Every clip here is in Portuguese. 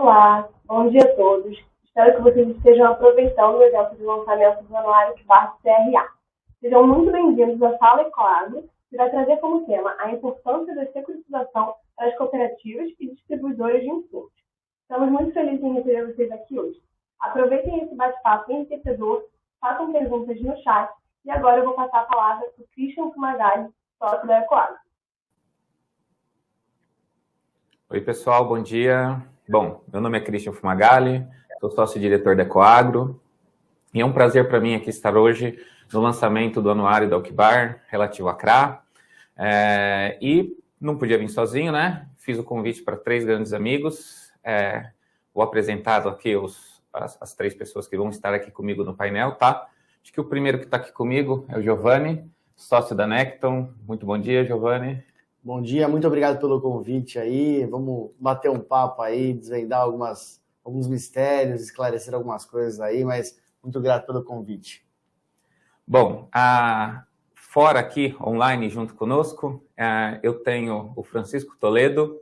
Olá, bom dia a todos. Espero que vocês estejam aproveitando o evento de lançamento do Anuário CRA. Sejam muito bem-vindos à Sala Ecoagro, que vai trazer como tema a importância da securitização para as cooperativas e distribuidoras de insumos. Estamos muito felizes em receber vocês aqui hoje. Aproveitem esse bate-papo enriquecedor, façam perguntas no chat e agora eu vou passar a palavra para o Christian Fumagalli, sócio da Ecoagro. Oi, pessoal, bom dia. Bom, meu nome é Christian Fumagalli, sou sócio-diretor da Ecoagro e é um prazer para mim aqui estar hoje no lançamento do anuário da UCBAR relativo à CRA. E não podia vir sozinho, né? Fiz o convite para 3 grandes amigos. Vou apresentar aqui as 3 pessoas que vão estar aqui comigo no painel, tá? Acho que o primeiro que está aqui comigo é o Giovanni, sócio da Necton. Muito bom dia, Giovanni. Bom dia, muito obrigado pelo convite aí. Vamos bater um papo aí, desvendar alguns mistérios, esclarecer algumas coisas aí, mas muito grato pelo convite. Bom, fora aqui, online, junto conosco, eu tenho o Francisco Toledo,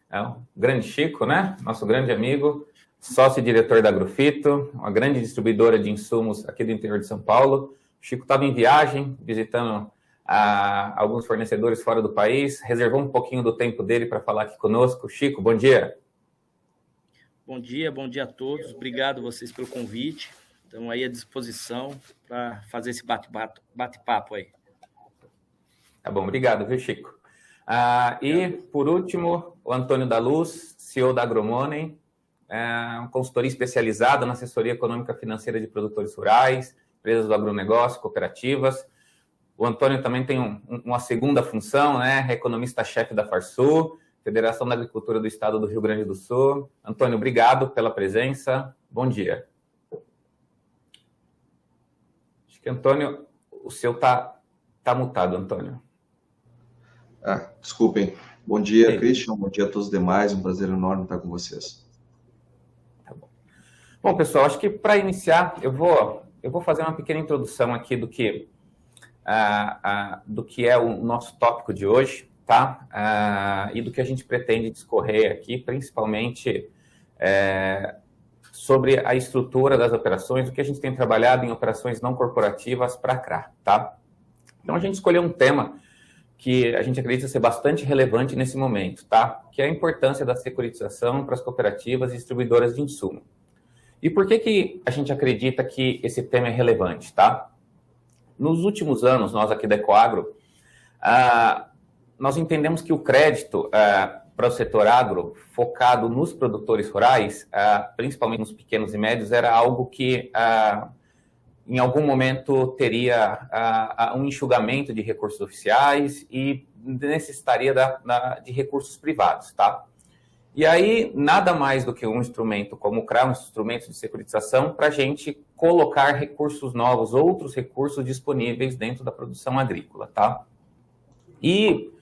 o grande Chico, né? Nosso grande amigo, sócio-diretor da Agrofito, uma grande distribuidora de insumos aqui do interior de São Paulo. O Chico estava em viagem, visitando alguns fornecedores fora do país, reservou um pouquinho do tempo dele para falar aqui conosco. Chico, bom dia. Bom dia a todos. Obrigado vocês pelo convite. Estamos aí à disposição para fazer esse bate-papo aí. Tá bom, obrigado, viu, Chico? E, por último, o Antônio da Luz, CEO da Agromoney, uma consultoria especializada na assessoria econômica financeira de produtores rurais, empresas do agronegócio, cooperativas. O Antônio também tem uma segunda função, né? Economista-chefe da Farsul, Federação da Agricultura do Estado do Rio Grande do Sul. Antônio, obrigado pela presença. Bom dia. Acho que, Antônio, o seu tá mutado, Antônio. Desculpem. Bom dia, Christian. Bom dia a todos os demais. Um prazer enorme estar com vocês. Tá bom. Bom, pessoal, acho que para iniciar, eu vou fazer uma pequena introdução aqui do que é o nosso tópico de hoje, tá? E do que a gente pretende discorrer aqui, principalmente sobre a estrutura das operações, o que a gente tem trabalhado em operações não corporativas para a CRA, tá? Então, a gente escolheu um tema que a gente acredita ser bastante relevante nesse momento, tá? Que é a importância da securitização para as cooperativas e distribuidoras de insumo. E por que a gente acredita que esse tema é relevante, tá? Nos últimos anos, nós aqui da Ecoagro, nós entendemos que o crédito para o setor agro, focado nos produtores rurais, principalmente nos pequenos e médios, era algo que, em algum momento, teria um enxugamento de recursos oficiais e necessitaria de recursos privados, tá? E aí, nada mais do que um instrumento como o CRA, um instrumento de securitização, para a gente colocar recursos novos, outros recursos disponíveis dentro da produção agrícola, tá? E,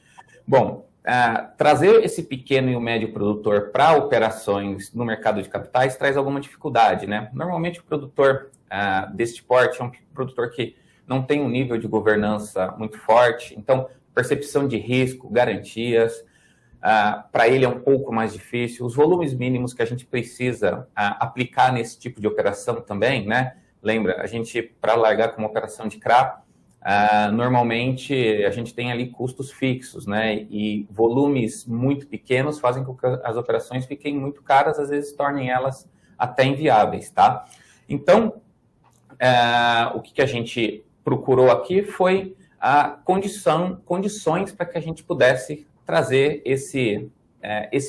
bom, trazer esse pequeno e o médio produtor para operações no mercado de capitais traz alguma dificuldade, né? Normalmente o produtor deste porte é um produtor que não tem um nível de governança muito forte, então percepção de risco, garantias, para ele é um pouco mais difícil. Os volumes mínimos que a gente precisa aplicar nesse tipo de operação também, né? Lembra, a gente, para largar como operação de CRA, normalmente a gente tem ali custos fixos, né? E volumes muito pequenos fazem com que as operações fiquem muito caras, às vezes tornem elas até inviáveis, tá? Então, o que a gente procurou aqui foi condições para que a gente pudesse trazer esse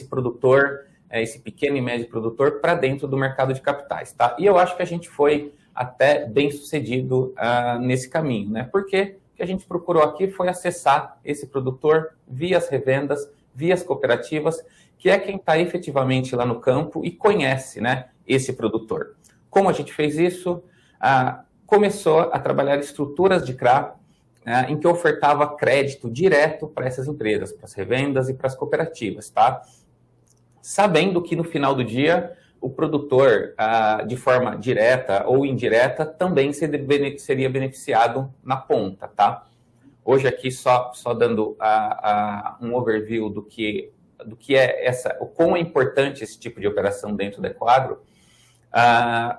produtor, esse pequeno e médio produtor para dentro do mercado de capitais, tá? E eu acho que a gente foi até bem sucedido nesse caminho, né? Porque o que a gente procurou aqui foi acessar esse produtor via as revendas, via as cooperativas, que é quem está efetivamente lá no campo e conhece, né, esse produtor. Como a gente fez isso? Começou a trabalhar estruturas de CRA, em que ofertava crédito direto para essas empresas, para as revendas e para as cooperativas, tá? Sabendo que no final do dia o produtor, de forma direta ou indireta, também seria beneficiado na ponta, tá? Hoje aqui só dando um overview do que que é o quão é importante esse tipo de operação dentro da Ecoagro,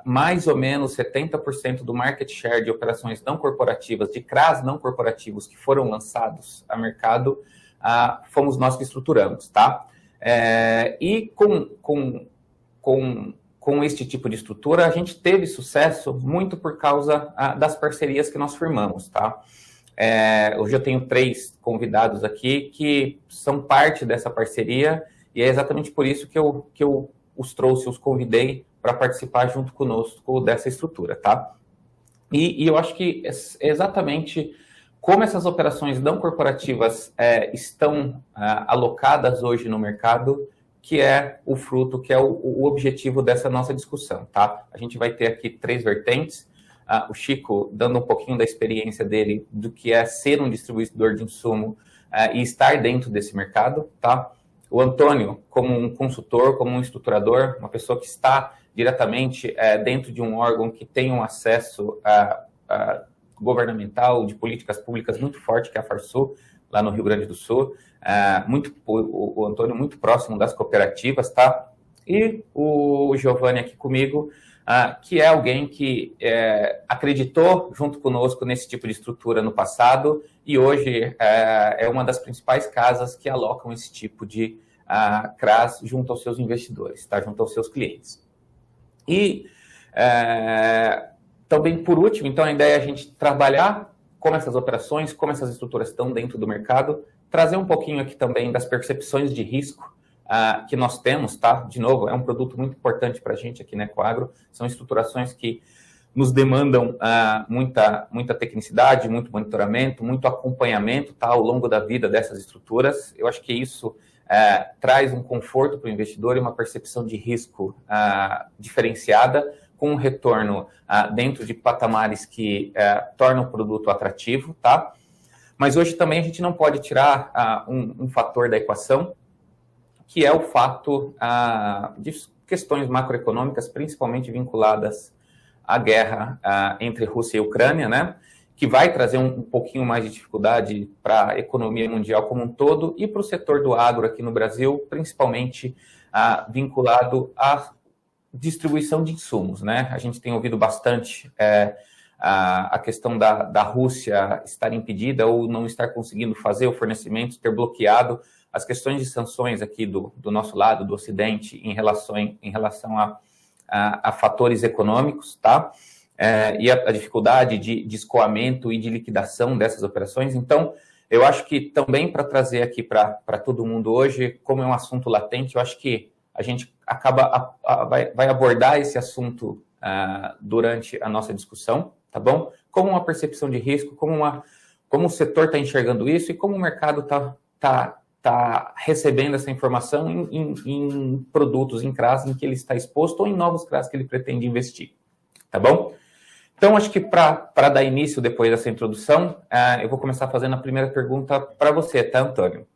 mais ou menos 70% do market share de operações não corporativas, de CRAs não corporativos que foram lançados a mercado, fomos nós que estruturamos, tá? E com este tipo de estrutura, a gente teve sucesso muito por causa das parcerias que nós firmamos, tá? Hoje eu tenho 3 convidados aqui que são parte dessa parceria e é exatamente por isso que eu os trouxe, os convidei para participar junto conosco dessa estrutura, tá? E eu acho que é exatamente como essas operações não corporativas estão alocadas hoje no mercado, que é o fruto, que é o objetivo dessa nossa discussão, tá? A gente vai ter aqui 3 vertentes. O Chico dando um pouquinho da experiência dele, do que é ser um distribuidor de insumo e estar dentro desse mercado, tá? O Antônio, como um consultor, como um estruturador, uma pessoa que está diretamente dentro de um órgão que tem um acesso governamental, de políticas públicas muito forte, que é a Farsul, lá no Rio Grande do Sul. O Antônio muito próximo das cooperativas, tá? E o Giovanni aqui comigo, que é alguém que acreditou junto conosco nesse tipo de estrutura no passado e hoje é uma das principais casas que alocam esse tipo de CRAs junto aos seus investidores, tá? Junto aos seus clientes. E também, por último, então, a ideia é a gente trabalhar como essas operações, como essas estruturas estão dentro do mercado, trazer um pouquinho aqui também das percepções de risco que nós temos, tá? De novo, é um produto muito importante para a gente aqui na Ecoagro, são estruturações que nos demandam muita tecnicidade, muito monitoramento, muito acompanhamento, tá? Ao longo da vida dessas estruturas. Eu acho que isso traz um conforto para o investidor e uma percepção de risco diferenciada, com um retorno dentro de patamares que tornam o produto atrativo, tá? Mas hoje também a gente não pode tirar um fator da equação, que é o fato de questões macroeconômicas, principalmente vinculadas à guerra entre Rússia e Ucrânia, né? Que vai trazer um pouquinho mais de dificuldade para a economia mundial como um todo e para o setor do agro aqui no Brasil, principalmente vinculado à distribuição de insumos, né? A gente tem ouvido bastante a questão da Rússia estar impedida ou não estar conseguindo fazer o fornecimento, ter bloqueado as questões de sanções aqui do nosso lado, do Ocidente, em relação a fatores econômicos, tá? E a dificuldade de escoamento e de liquidação dessas operações. Então, eu acho que também para trazer aqui para todo mundo hoje, como é um assunto latente, eu acho que a gente vai abordar esse assunto durante a nossa discussão, tá bom? Como uma percepção de risco, como o setor está enxergando isso e como o mercado está recebendo essa informação em produtos, em CRAs em que ele está exposto ou em novos CRAs que ele pretende investir, tá bom? Então, acho que para dar início depois dessa introdução, eu vou começar fazendo a primeira pergunta para você, tá, Antônio?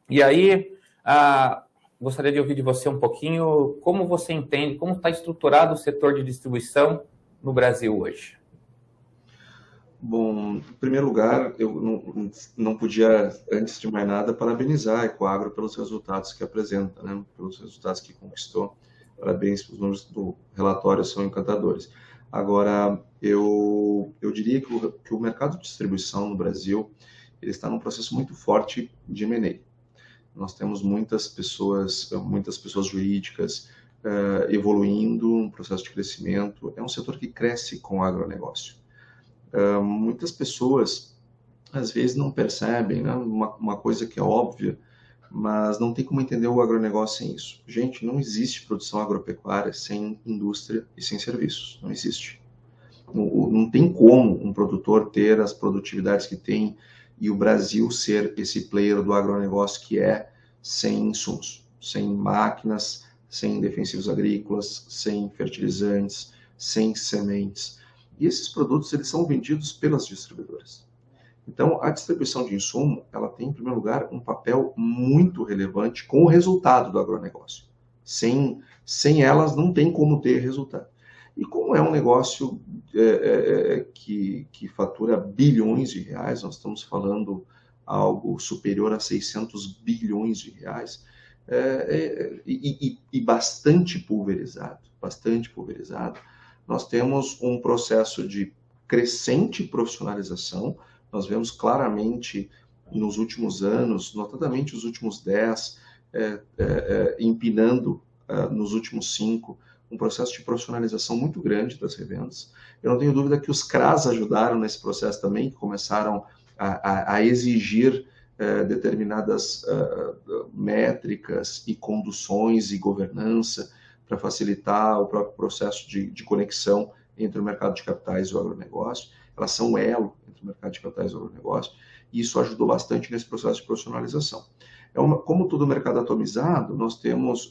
E aí, gostaria de ouvir de você um pouquinho como você entende, como está estruturado o setor de distribuição no Brasil hoje. Bom, em primeiro lugar, eu não podia, antes de mais nada, parabenizar a Ecoagro pelos resultados que apresenta, né? Pelos resultados que conquistou. Parabéns, os números do relatório são encantadores. Agora, eu diria que o mercado de distribuição no Brasil ele está num processo muito forte de M&A. Nós temos muitas pessoas jurídicas evoluindo, um processo de crescimento. É um setor que cresce com o agronegócio. Muitas pessoas, às vezes, não percebem, né? Uma coisa que é óbvia, mas não tem como entender o agronegócio sem isso. Gente, não existe produção agropecuária sem indústria e sem serviços. Não existe. Não tem como um produtor ter as produtividades que tem e o Brasil ser esse player do agronegócio que é sem insumos, sem máquinas, sem defensivos agrícolas, sem fertilizantes, sem sementes. E esses produtos eles são vendidos pelas distribuidoras. Então, a distribuição de insumo, ela tem, em primeiro lugar, um papel muito relevante com o resultado do agronegócio. Sem elas, não tem como ter resultado. E como é um negócio que fatura bilhões de reais, nós estamos falando algo superior a 600 bilhões de reais, e bastante pulverizado, nós temos um processo de crescente profissionalização. Nós vemos claramente nos últimos anos, notadamente os últimos 10, empinando nos últimos 5, um processo de profissionalização muito grande das revendas. Eu não tenho dúvida que os CRAs ajudaram nesse processo também, que começaram a exigir determinadas métricas e conduções e governança para facilitar o próprio processo de conexão entre o mercado de capitais e o agronegócio. Elas são um elo entre o mercado de capitais e o agronegócio, e isso ajudou bastante nesse processo de profissionalização. Como todo mercado atomizado, nós temos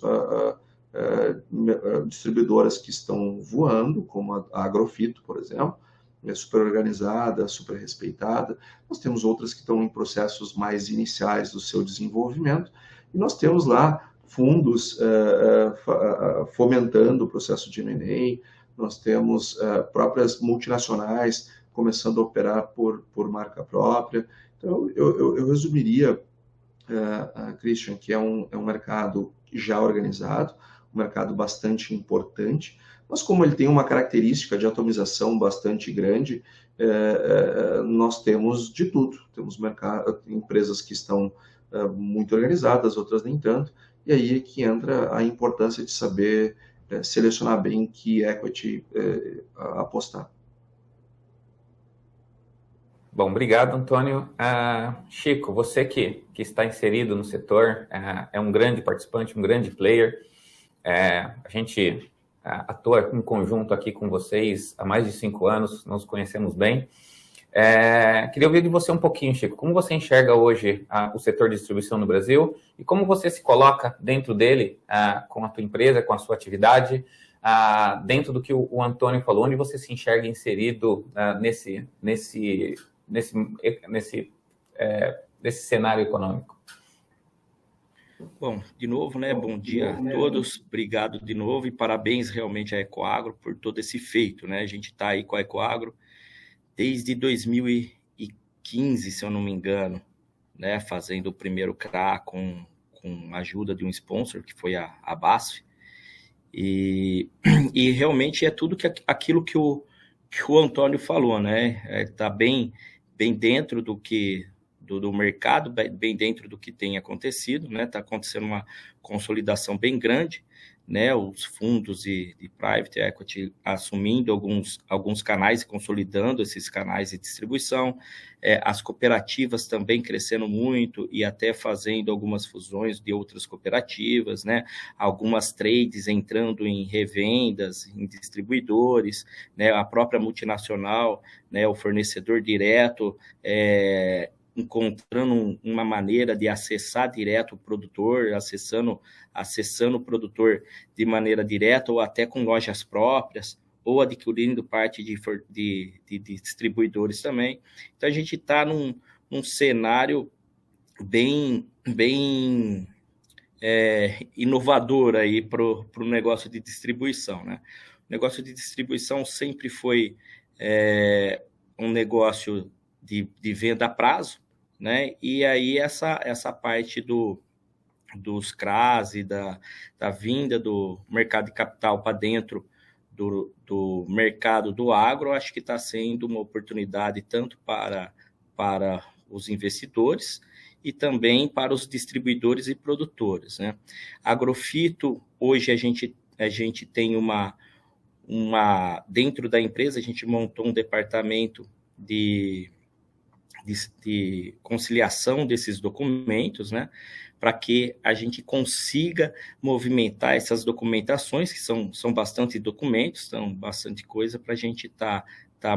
distribuidoras que estão voando, como a Agrofito, por exemplo, super organizada, super respeitada. Nós temos outras que estão em processos mais iniciais do seu desenvolvimento, e nós temos lá fundos fomentando o processo de M&A, nós temos próprias multinacionais começando a operar por marca própria. Então, eu resumiria, Christian, que é um mercado já organizado, um mercado bastante importante, mas como ele tem uma característica de atomização bastante grande, nós temos de tudo. Temos empresas que estão muito organizadas, outras nem tanto, e aí é que entra a importância de saber selecionar bem que equity apostar. Bom, obrigado, Antônio. Chico, você que está inserido no setor, é um grande participante, um grande player. A gente atua em conjunto aqui com vocês há mais de 5 anos, nos conhecemos bem. Queria ouvir de você um pouquinho, Chico. Como você enxerga hoje o setor de distribuição no Brasil e como você se coloca dentro dele, com a tua empresa, com a sua atividade, dentro do que o Antônio falou, onde você se enxerga inserido nesse cenário econômico? Bom, de novo, né? Bom dia a todos, obrigado de novo e parabéns realmente à Ecoagro por todo esse feito, né? A gente está aí com a Ecoagro desde 2015, se eu não me engano, né? Fazendo o primeiro CRA com a ajuda de um sponsor, que foi a BASF, e realmente é tudo aquilo que o Antônio falou, né? Está bem dentro do mercado, bem dentro do que tem acontecido, né? Está acontecendo uma consolidação bem grande, né? Os fundos de private equity assumindo alguns canais e consolidando esses canais de distribuição, as cooperativas também crescendo muito e até fazendo algumas fusões de outras cooperativas, né? Algumas trades entrando em revendas, em distribuidores, né? A própria multinacional, né? O fornecedor direto, encontrando uma maneira de acessar direto o produtor, acessando o produtor de maneira direta ou até com lojas próprias, ou adquirindo parte de distribuidores também. Então, a gente está num cenário bem inovador aí para o negócio de distribuição, né? O negócio de distribuição sempre foi um negócio de venda a prazo, né? E aí essa parte dos CRAs e da vinda do mercado de capital para dentro do mercado do agro, acho que está sendo uma oportunidade tanto para os investidores e também para os distribuidores e produtores, né? Agrofito, hoje a gente tem dentro da empresa, a gente montou um departamento de conciliação desses documentos, né, para que a gente consiga movimentar essas documentações, que são bastante documentos, são bastante coisa para a gente tá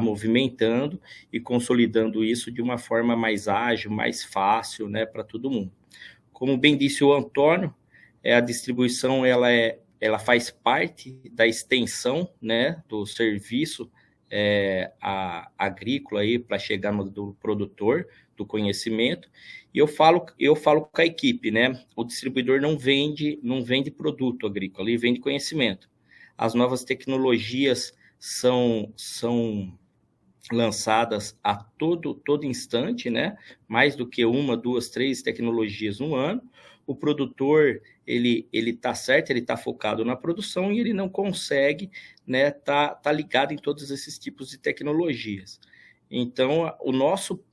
movimentando e consolidando isso de uma forma mais ágil, mais fácil, né, para todo mundo. Como bem disse o Antônio, a distribuição ela faz parte da extensão, né, do serviço agrícola aí para chegar do produtor, do conhecimento. E eu falo com a equipe, né? O distribuidor não vende produto agrícola, ele vende conhecimento. As novas tecnologias são lançadas a todo instante, né? Mais do que 1, 2, 3 tecnologias no ano. o produtor, ele está certo, ele está focado na produção e ele não consegue, né, tá ligado em todos esses tipos de tecnologias. Então, o nosso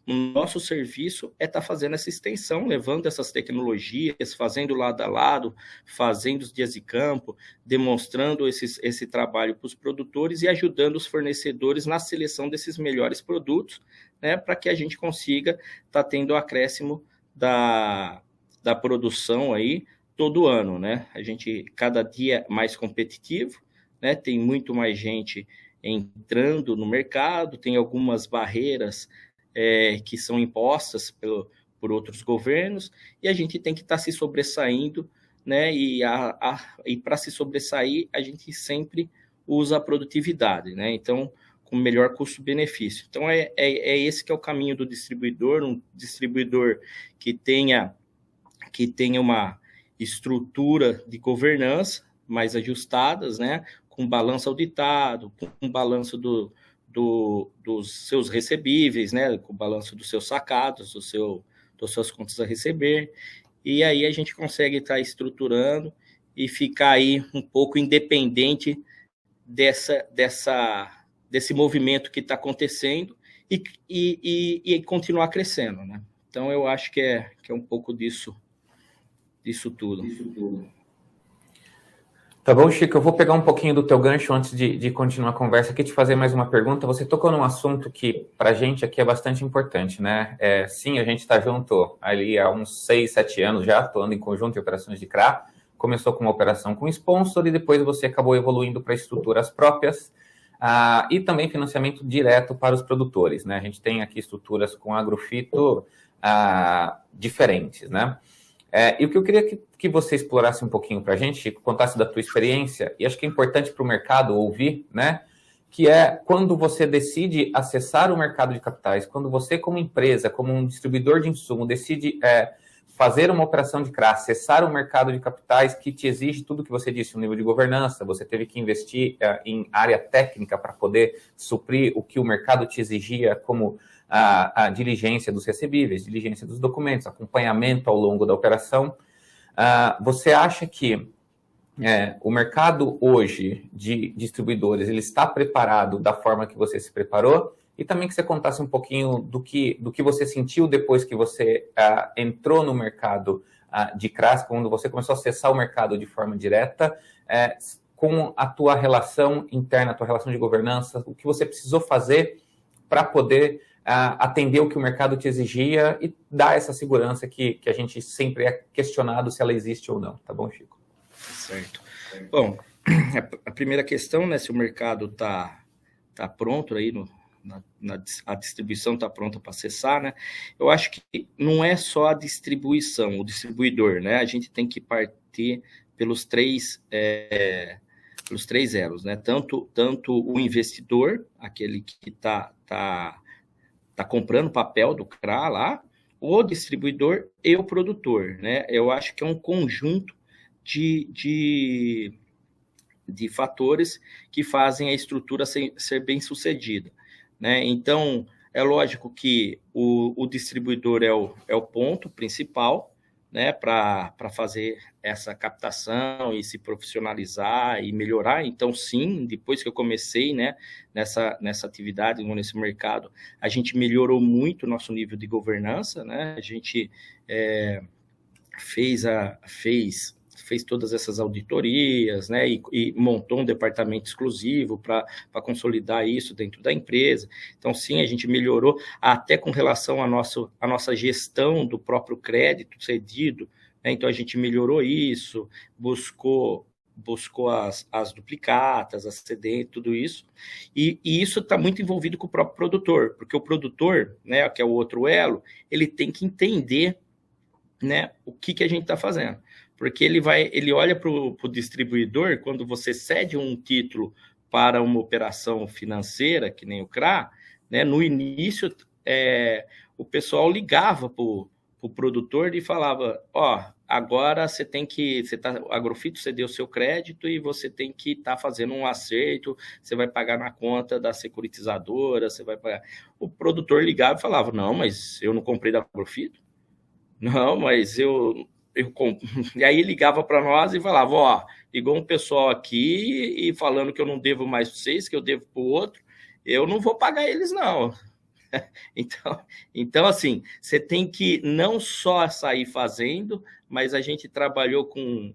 serviço é estar fazendo essa extensão, levando essas tecnologias, fazendo lado a lado, fazendo os dias de campo, demonstrando esse trabalho para os produtores e ajudando os fornecedores na seleção desses melhores produtos, né, para que a gente consiga estar tendo o acréscimo da produção aí todo ano, né? A gente cada dia mais competitivo, né? Tem muito mais gente entrando no mercado, tem algumas barreiras que são impostas por outros governos, e a gente tem que estar se sobressaindo, né? E para se sobressair, a gente sempre usa a produtividade, né? Então, com melhor custo-benefício. Então, é esse que é o caminho do distribuidor, um distribuidor que tenha uma estrutura de governança mais ajustadas, né? Com balanço auditado, com balanço dos seus recebíveis, né? Com balanço dos seus sacados, das suas contas a receber. E aí a gente consegue estar estruturando e ficar aí um pouco independente desse movimento que está acontecendo e continuar crescendo, né? Então, eu acho que é um pouco disso tudo. Tá bom, Chico, eu vou pegar um pouquinho do teu gancho antes de continuar a conversa aqui, te fazer mais uma pergunta. Você tocou num assunto que para a gente aqui é bastante importante, né? Sim, a gente está junto ali há uns 6, 7 anos já, atuando em conjunto em operações de CRA. Começou com uma operação com sponsor e depois você acabou evoluindo para estruturas próprias e também financiamento direto para os produtores, né? A gente tem aqui estruturas com agrofito diferentes, né? E o que eu queria que você explorasse um pouquinho para a gente, contasse da tua experiência, e acho que é importante para o mercado ouvir, né? Que é quando você decide acessar o mercado de capitais, quando você, como empresa, como um distribuidor de insumo, decide fazer uma operação de CRA, acessar o mercado de capitais que te exige tudo que você disse, um nível de governança, você teve que investir em área técnica para poder suprir o que o mercado te exigia como a diligência dos recebíveis, diligência dos documentos, acompanhamento ao longo da operação. Você acha que o mercado hoje de distribuidores ele está preparado da forma que você se preparou? E também que você contasse um pouquinho do que você sentiu depois que você entrou no mercado de CRAs, quando você começou a acessar o mercado de forma direta, com a tua relação interna, a tua relação de governança, o que você precisou fazer para poder atender o que o mercado te exigia e dar essa segurança que a gente sempre é questionado se ela existe ou não. Tá bom, Chico? Certo. Bom, a primeira questão, né, se o mercado tá pronto aí, a distribuição está pronta para acessar, né? Eu acho que não é só a distribuição, o distribuidor, né? A gente tem que partir pelos três elos, né? Tanto o investidor, aquele que está comprando papel do CRA lá, o distribuidor e o produtor, né? Eu acho que é um conjunto de fatores que fazem a estrutura ser bem sucedida, né? Então, é lógico que o distribuidor é o ponto principal, né, para fazer essa captação e se profissionalizar e melhorar. Então, sim, depois que eu comecei, né, nessa atividade, nesse mercado, a gente melhorou muito o nosso nível de governança, né? A gente fez todas essas auditorias, né, e montou um departamento exclusivo para consolidar isso dentro da empresa. Então, sim, a gente melhorou até com relação à nossa gestão do próprio crédito cedido, né? Então, a gente melhorou isso, buscou as duplicatas, as cedentes, tudo isso. E isso está muito envolvido com o próprio produtor, porque o produtor, né, que é o outro elo, ele tem que entender, né, o que a gente está fazendo. Porque ele olha para o distribuidor, quando você cede um título para uma operação financeira, que nem o CRA, né, no início o pessoal ligava para o produtor e falava, agora a Agrofito cedeu o seu crédito e você tem que estar fazendo um acerto, você vai pagar na conta da securitizadora, você vai pagar. O produtor ligava e falava, não, mas eu não comprei da Agrofito. Não, mas E aí ligava para nós e falava, ó, ligou um pessoal aqui e falando que eu não devo mais para vocês, que eu devo para o outro, eu não vou pagar eles, não. Então, assim, você tem que não só sair fazendo, mas a gente trabalhou com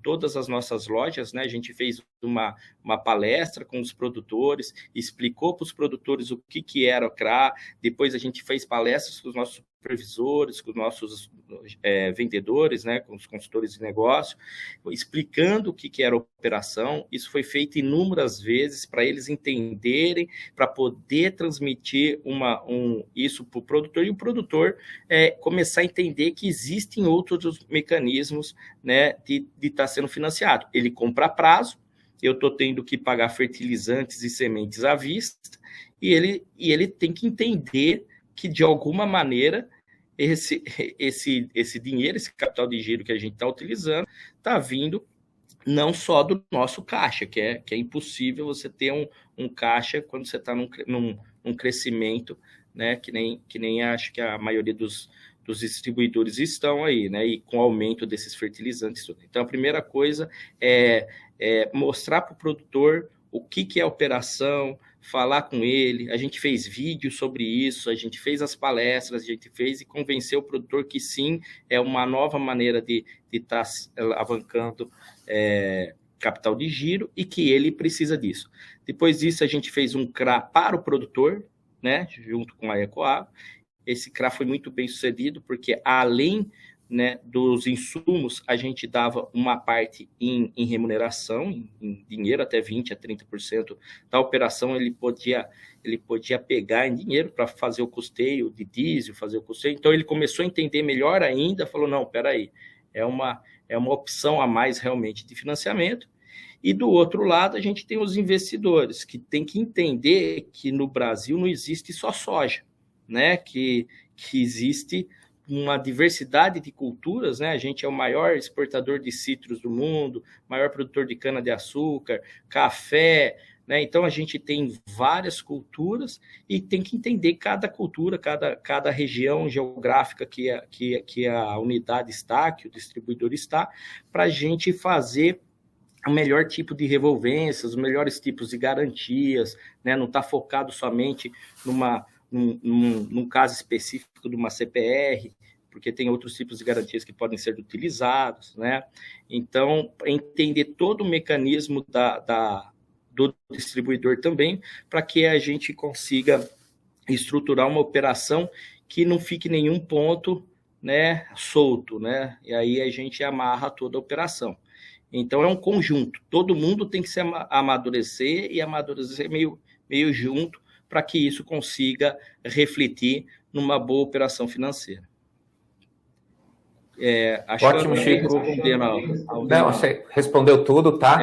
todas as nossas lojas, né? A gente fez uma palestra com os produtores, explicou para os produtores o que era o CRA, depois a gente fez palestras com os nossos supervisores, com os nossos vendedores, né, com os consultores de negócio, explicando o que era a operação. Isso foi feito inúmeras vezes para eles entenderem, para poder transmitir isso para o produtor, e o produtor começar a entender que existem outros mecanismos, né, de estar sendo financiado. Ele compra a prazo, eu estou tendo que pagar fertilizantes e sementes à vista, e ele tem que entender que, de alguma maneira, esse dinheiro, esse capital de giro que a gente está utilizando, está vindo não só do nosso caixa, que é impossível você ter um caixa quando você está num crescimento, né, que nem acho que a maioria dos distribuidores estão aí, né, e com o aumento desses fertilizantes. Então, a primeira coisa é mostrar para o produtor o que é a operação, falar com ele. A gente fez vídeo sobre isso, a gente fez as palestras, a gente fez e convenceu o produtor que sim, é uma nova maneira de estar alavancando capital de giro e que ele precisa disso. Depois disso, a gente fez um CRA para o produtor, né, junto com a Ecoagro. Esse CRA foi muito bem sucedido, porque além, né, dos insumos, a gente dava uma parte em remuneração, em dinheiro, até 20% a 30% da operação ele podia pegar em dinheiro para fazer o custeio de diesel, fazer o custeio. Então, ele começou a entender melhor ainda, falou, não, peraí, é uma opção a mais realmente de financiamento. E do outro lado, a gente tem os investidores, que tem que entender que no Brasil não existe só soja, né? Que existe uma diversidade de culturas, né? A gente é o maior exportador de citros do mundo, maior produtor de cana-de-açúcar, café, né? Então, a gente tem várias culturas e tem que entender cada cultura, cada região geográfica que a unidade está, que o distribuidor está, para a gente fazer o melhor tipo de revolvências, os melhores tipos de garantias, né? Não está focado somente num caso específico de uma CPR, porque tem outros tipos de garantias que podem ser utilizados, né? Então, entender todo o mecanismo do distribuidor também, para que a gente consiga estruturar uma operação que não fique nenhum ponto, né, solto, né? E aí a gente amarra toda a operação. Então, é um conjunto. Todo mundo tem que se amadurecer e amadurecer meio junto para que isso consiga refletir numa boa operação financeira. Ótimo, Chico. Não, você respondeu tudo, tá?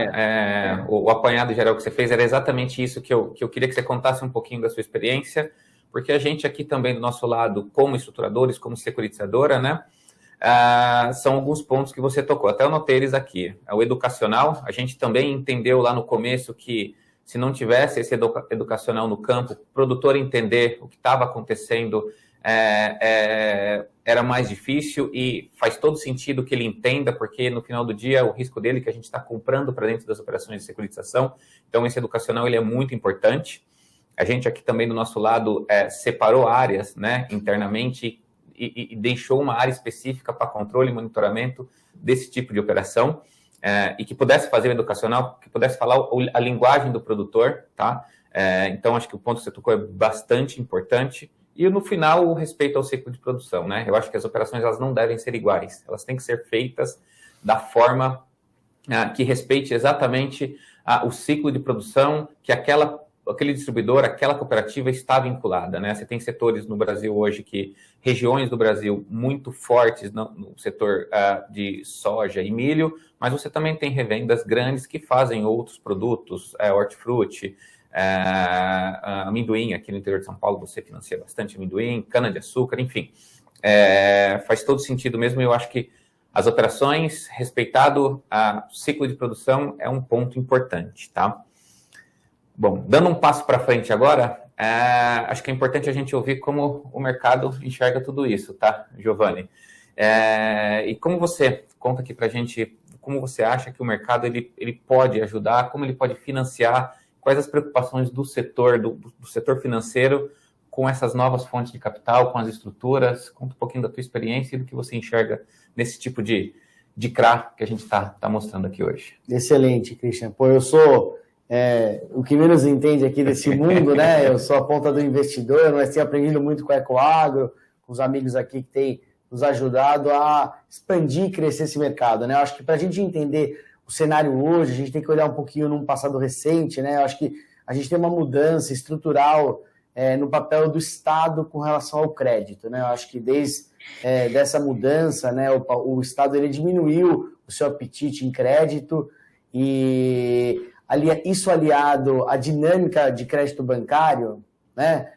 O apanhado geral que você fez era exatamente isso que eu queria que você contasse um pouquinho da sua experiência, porque a gente aqui também, do nosso lado, como estruturadores, como securitizadora, né? São alguns pontos que você tocou, até eu notei eles aqui. O educacional, a gente também entendeu lá no começo que se não tivesse esse educacional no campo, o produtor entender o que estava acontecendo era mais difícil, e faz todo sentido que ele entenda, porque no final do dia o risco dele que a gente está comprando para dentro das operações de securitização. Então esse educacional ele é muito importante. A gente aqui também do nosso lado separou áreas, né, internamente, e deixou uma área específica para controle e monitoramento desse tipo de operação, e que pudesse fazer o educacional, que pudesse falar a linguagem do produtor, tá? Então, acho que o ponto que você tocou é bastante importante. E, no final, o respeito ao ciclo de produção, né? Eu acho que as operações elas não devem ser iguais, elas têm que ser feitas da forma que respeite exatamente o ciclo de produção que aquele distribuidor, aquela cooperativa está vinculada, né? Você tem setores no Brasil hoje, regiões do Brasil muito fortes no setor de soja e milho, mas você também tem revendas grandes que fazem outros produtos, hortifruti, amendoim. Aqui no interior de São Paulo você financia bastante amendoim, cana-de-açúcar, enfim. Faz todo sentido mesmo, e eu acho que as operações, respeitado o ciclo de produção, é um ponto importante, tá? Bom, dando um passo para frente agora, acho que é importante a gente ouvir como o mercado enxerga tudo isso, tá, Giovanni? E como você conta aqui para a gente, como você acha que o mercado ele pode ajudar, como ele pode financiar, quais as preocupações do setor, do setor financeiro com essas novas fontes de capital, com as estruturas? Conta um pouquinho da tua experiência e do que você enxerga nesse tipo de CRA que a gente está mostrando aqui hoje. Excelente, Christian. Pô, eu sou o que menos entende aqui desse mundo, né? Eu sou a ponta do investidor, mas tenho aprendido muito com a Ecoagro, com os amigos aqui que têm nos ajudado a expandir e crescer esse mercado, né? Eu acho que para a gente entender o cenário hoje, a gente tem que olhar um pouquinho num passado recente, né? Eu acho que a gente tem uma mudança estrutural no papel do Estado com relação ao crédito, né? Eu acho que desde dessa mudança, né, o Estado ele diminuiu o seu apetite em crédito e isso aliado à dinâmica de crédito bancário, né,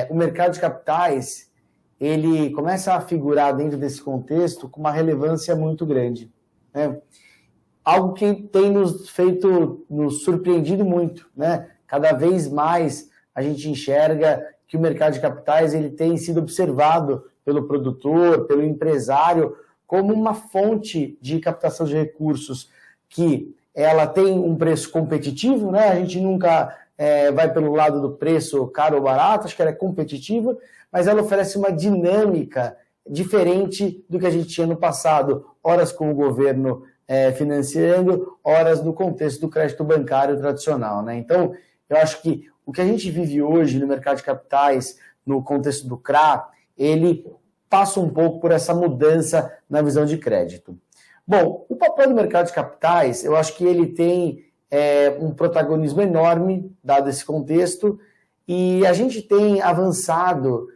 o mercado de capitais ele começa a figurar dentro desse contexto com uma relevância muito grande, né? Algo que tem nos surpreendido muito, né? Cada vez mais a gente enxerga que o mercado de capitais ele tem sido observado pelo produtor, pelo empresário, como uma fonte de captação de recursos que ela tem um preço competitivo, né? A gente nunca vai pelo lado do preço caro ou barato, acho que ela é competitiva, mas ela oferece uma dinâmica diferente do que a gente tinha no passado, horas com o governo financiando, horas no contexto do crédito bancário tradicional, né? Então, eu acho que o que a gente vive hoje no mercado de capitais, no contexto do CRA, ele passa um pouco por essa mudança na visão de crédito. Bom, o papel do mercado de capitais, eu acho que ele tem um protagonismo enorme, dado esse contexto, e a gente tem avançado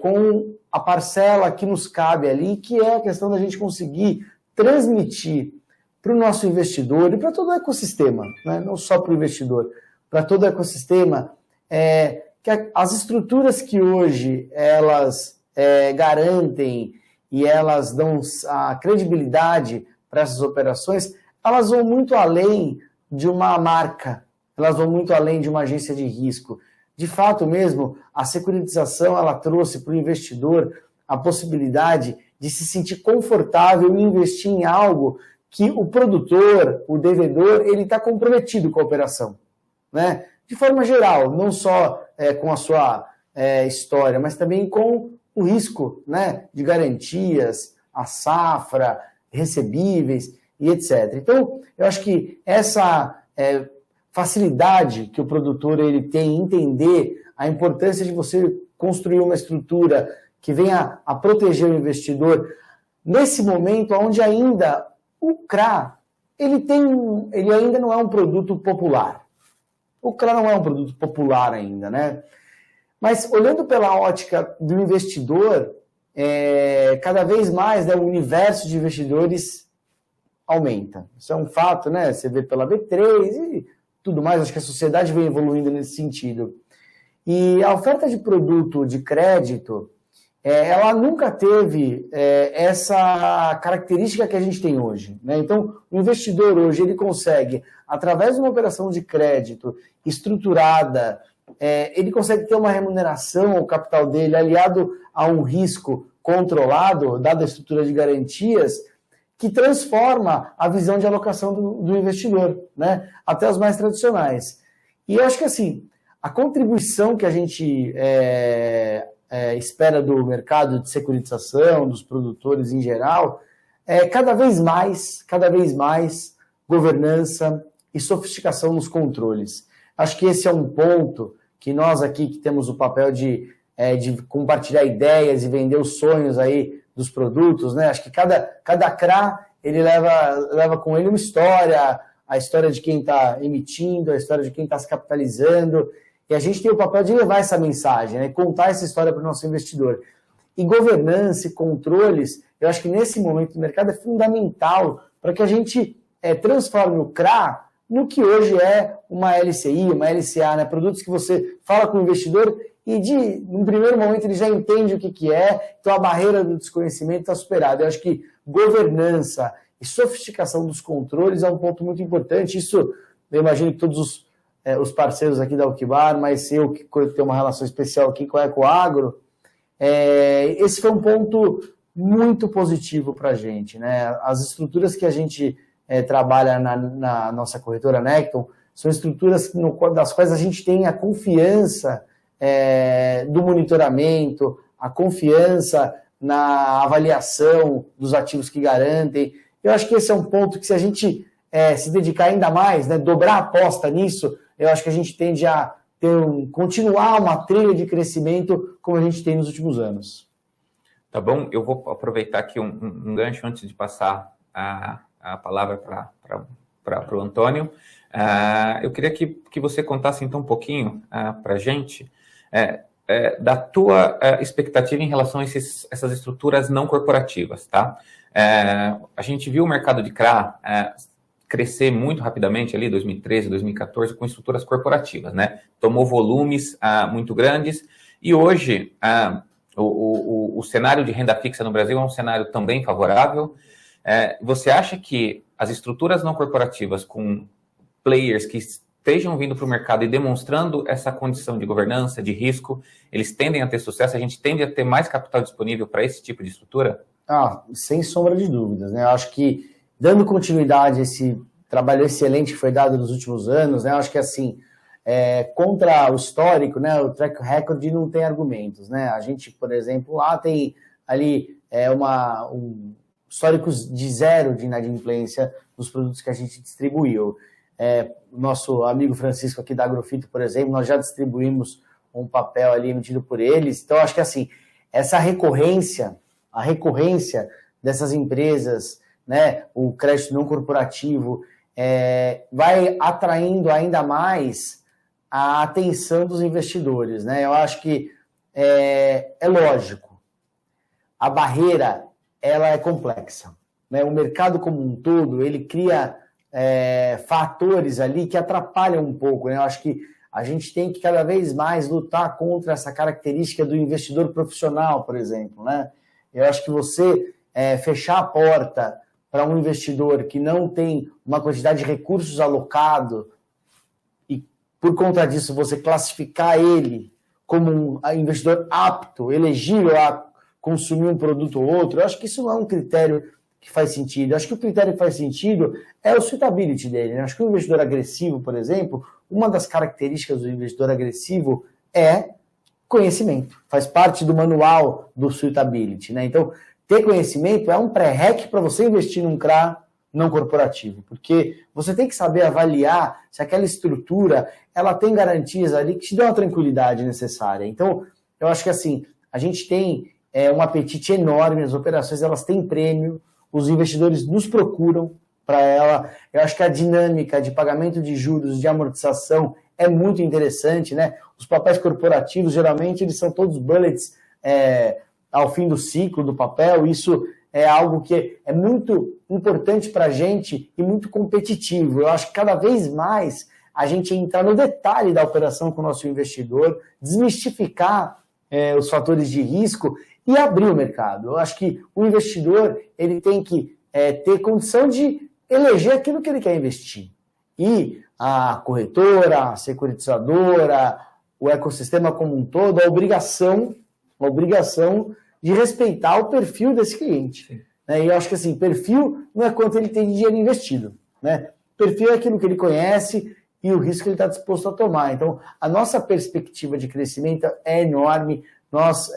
com a parcela que nos cabe ali, que é a questão da gente conseguir transmitir para o nosso investidor e para todo o ecossistema, né? Não só para o investidor, para todo o ecossistema, que as estruturas que hoje elas garantem e elas dão a credibilidade para essas operações, elas vão muito além de uma marca, elas vão muito além de uma agência de risco. De fato mesmo, a securitização ela trouxe para o investidor a possibilidade de se sentir confortável em investir em algo que o produtor, o devedor, ele está comprometido com a operação, né? De forma geral, não só com a sua história, mas também com o risco, né, de garantias, a safra, recebíveis e etc. Então, eu acho que essa facilidade que o produtor ele tem em entender a importância de você construir uma estrutura que venha a proteger o investidor nesse momento onde ainda o CRA ele ainda não é um produto popular. O CRA não é um produto popular ainda, né? Mas olhando pela ótica do investidor, cada vez mais, né, o universo de investidores aumenta. Isso é um fato, né? Você vê pela B3 e tudo mais, acho que a sociedade vem evoluindo nesse sentido. E a oferta de produto de crédito, ela nunca teve essa característica que a gente tem hoje, né? Então, o investidor hoje, ele consegue, através de uma operação de crédito estruturada, ele consegue ter uma remuneração ao capital dele, aliado a um risco controlado, dada a estrutura de garantias, que transforma a visão de alocação do investidor, né? Até os mais tradicionais. E eu acho que, assim, a contribuição que a gente espera do mercado de securitização, dos produtores em geral, cada vez mais governança e sofisticação nos controles. Acho que esse é um ponto que nós aqui que temos o papel de compartilhar ideias e vender os sonhos aí dos produtos, né? Acho que cada CRA ele leva com ele uma história, a história de quem está emitindo, a história de quem está se capitalizando, e a gente tem o papel de levar essa mensagem, né? Contar essa história para o nosso investidor. E governança e controles, eu acho que nesse momento do mercado é fundamental para que a gente transforme o CRA no que hoje é uma LCI, uma LCA, né? Produtos que você fala com o investidor e num primeiro momento ele já entende o que é, então a barreira do desconhecimento está superada. Eu acho que governança e sofisticação dos controles é um ponto muito importante. Isso, eu imagino que todos os parceiros aqui da Alquibar, mas eu que tenho uma relação especial aqui com a Ecoagro, esse foi um ponto muito positivo para a gente, né? As estruturas que a gente trabalha na nossa corretora Necton são estruturas das quais a gente tem a confiança do monitoramento, a confiança na avaliação dos ativos que garantem. Eu acho que esse é um ponto que, se a gente se dedicar ainda mais, né, dobrar a aposta nisso, eu acho que a gente tende a continuar uma trilha de crescimento como a gente tem nos últimos anos. Tá bom, eu vou aproveitar aqui um gancho antes de passar a palavra para o Antônio. Eu queria que você contasse então um pouquinho para a gente da tua expectativa em relação a essas estruturas não corporativas, tá? A gente viu o mercado de CRA crescer muito rapidamente ali, 2013, 2014, com estruturas corporativas, né? Tomou volumes muito grandes e hoje o cenário de renda fixa no Brasil é um cenário também favorável. Você acha que as estruturas não corporativas com players que estejam vindo para o mercado e demonstrando essa condição de governança, de risco, eles tendem a ter sucesso? A gente tende a ter mais capital disponível para esse tipo de estrutura? Sem sombra de dúvidas, né? Eu acho que, dando continuidade a esse trabalho excelente que foi dado nos últimos anos, né? Eu acho que, assim, contra o histórico, né? O track record não tem argumentos, né? A gente, por exemplo, lá tem ali históricos de zero de inadimplência dos produtos que a gente distribuiu. Nosso amigo Francisco aqui da Agrofito, por exemplo, nós já distribuímos um papel ali emitido por eles. Então, acho que, assim, essa recorrência, a recorrência dessas empresas, né, o crédito não corporativo, vai atraindo ainda mais a atenção dos investidores, né? Eu acho que é lógico, a barreira ela é complexa, né? O mercado como um todo, ele cria fatores ali que atrapalham um pouco, né? Eu acho que a gente tem que cada vez mais lutar contra essa característica do investidor profissional, por exemplo, né? Eu acho que você fechar a porta para um investidor que não tem uma quantidade de recursos alocado e, por conta disso, você classificar ele como um investidor apto, elegível a consumir um produto ou outro, eu acho que isso não é um critério que faz sentido. Eu acho que o critério que faz sentido é o suitability dele, né? Eu acho que o investidor agressivo, por exemplo, uma das características do investidor agressivo é conhecimento. Faz parte do manual do suitability, né? Então, ter conhecimento é um pré-req para você investir num CRA não corporativo, porque você tem que saber avaliar se aquela estrutura ela tem garantias ali que te dão a tranquilidade necessária. Então, eu acho que, assim, a gente tem um apetite enorme, as operações elas têm prêmio, os investidores nos procuram para ela. Eu acho que a dinâmica de pagamento de juros, de amortização é muito interessante, né? Os papéis corporativos, geralmente, eles são todos bullets ao fim do ciclo do papel. Isso é algo que é muito importante para a gente e muito competitivo. Eu acho que cada vez mais a gente entrar no detalhe da operação com o nosso investidor, desmistificar os fatores de risco e abrir o mercado. Eu acho que o investidor ele tem que ter condição de eleger aquilo que ele quer investir. E a corretora, a securitizadora, o ecossistema como um todo, a obrigação de respeitar o perfil desse cliente. Né? E eu acho que, assim, perfil não é quanto ele tem de dinheiro investido. Né? Perfil é aquilo que ele conhece e o risco que ele está disposto a tomar. Então, a nossa perspectiva de crescimento é enorme. Nós,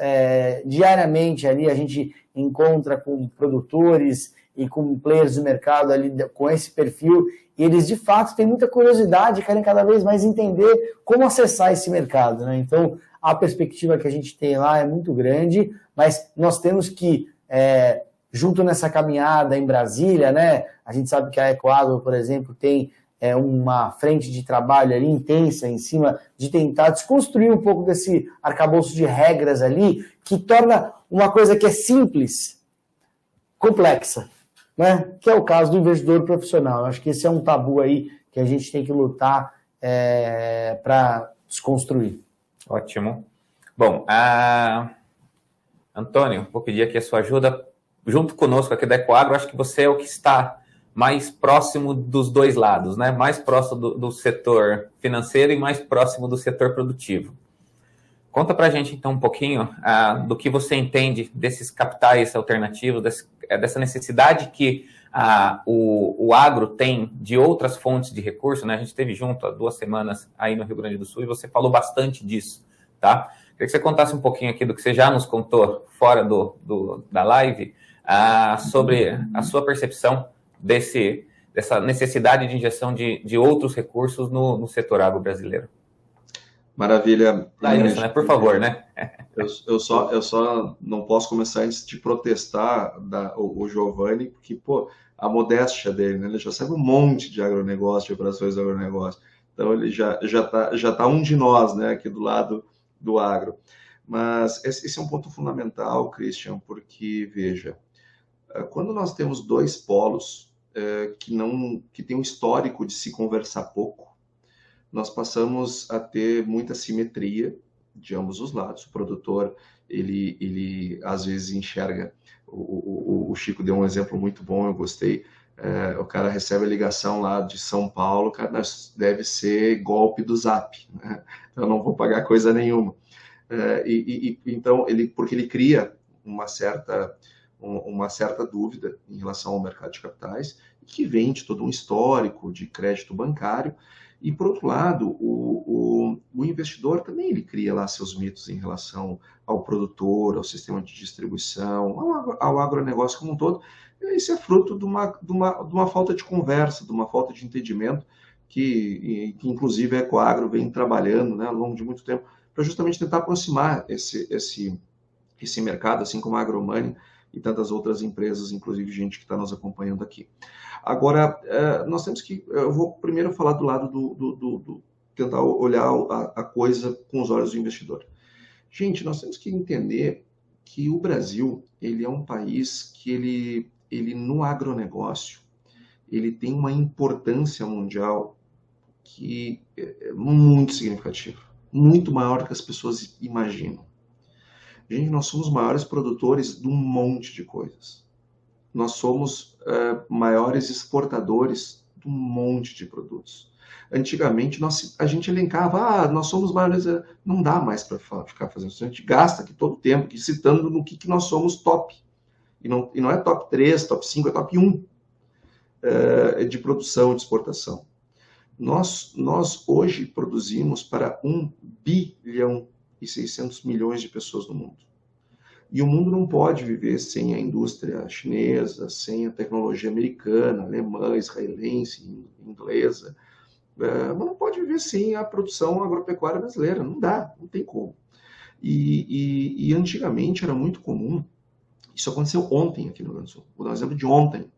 diariamente, ali a gente encontra com produtores e com players do mercado ali com esse perfil, e eles, de fato, têm muita curiosidade, querem cada vez mais entender como acessar esse mercado. Né? Então, a perspectiva que a gente tem lá é muito grande, mas nós temos que, junto nessa caminhada em Brasília, né, a gente sabe que a Ecoagro, por exemplo, tem uma frente de trabalho ali intensa em cima de tentar desconstruir um pouco desse arcabouço de regras ali, que torna uma coisa que é simples, complexa, né? Que é o caso do investidor profissional. Eu acho que esse é um tabu aí que a gente tem que lutar para desconstruir. Ótimo. Bom, Antônio, vou pedir aqui a sua ajuda. Junto conosco aqui da Ecoagro, acho que você é o que está mais próximo dos dois lados, né? Mais próximo do setor financeiro e mais próximo do setor produtivo. Conta para a gente, então, um pouquinho do que você entende desses capitais alternativos, dessa necessidade que o agro tem de outras fontes de recurso, né? A gente esteve junto há 2 semanas aí no Rio Grande do Sul e você falou bastante disso, tá? Queria que você contasse um pouquinho aqui do que você já nos contou fora da live, sobre a sua percepção dessa necessidade de injeção de outros recursos no setor agro brasileiro. Maravilha. Isso, né? Por favor, né? Eu só não posso começar antes de protestar o Giovanni, porque, pô, a modéstia dele, né? Ele já sabe um monte de agronegócio, de operações de agronegócio. Então, ele já tá um de nós, né? Aqui do lado do agro. Mas esse é um ponto fundamental, Christian, porque, veja, quando nós temos 2 polos que tem um histórico de se conversar pouco, nós passamos a ter muita simetria de ambos os lados. O produtor, ele às vezes enxerga, o Chico deu um exemplo muito bom, eu gostei, o cara recebe a ligação lá de São Paulo, cara, deve ser golpe do Zap, né? Então eu não vou pagar coisa nenhuma. Então, porque ele cria uma certa dúvida em relação ao mercado de capitais, que vem de todo um histórico de crédito bancário. E, por outro lado, o investidor também ele cria lá seus mitos em relação ao produtor, ao sistema de distribuição, ao agronegócio como um todo. Isso é fruto de uma falta de conversa, de uma falta de entendimento que inclusive a Ecoagro vem trabalhando, né, ao longo de muito tempo para justamente tentar aproximar esse mercado, assim como a AgroMoney e tantas outras empresas, inclusive gente que está nos acompanhando aqui. Agora, nós temos que... Eu vou primeiro falar do lado tentar olhar a coisa com os olhos do investidor. Gente, nós temos que entender que o Brasil, ele é um país que ele no agronegócio, ele tem uma importância mundial que é muito significativa, muito maior do que as pessoas imaginam. Gente, nós somos maiores produtores de um monte de coisas. Nós somos maiores exportadores de um monte de produtos. Antigamente, a gente elencava, nós somos maiores... Não dá mais para ficar fazendo isso. A gente gasta aqui todo o tempo aqui, citando no que nós somos top. E não é top 3, top 5, é top 1 de produção, de exportação. Nós hoje produzimos para 1 bilhão e 600 milhões de pessoas no mundo. E o mundo não pode viver sem a indústria chinesa, sem a tecnologia americana, alemã, israelense, inglesa. Mas não pode viver sem a produção agropecuária brasileira. Não dá, não tem como. E antigamente era muito comum, isso aconteceu ontem aqui no Rio Grande do Sul, vou dar um exemplo de ontem.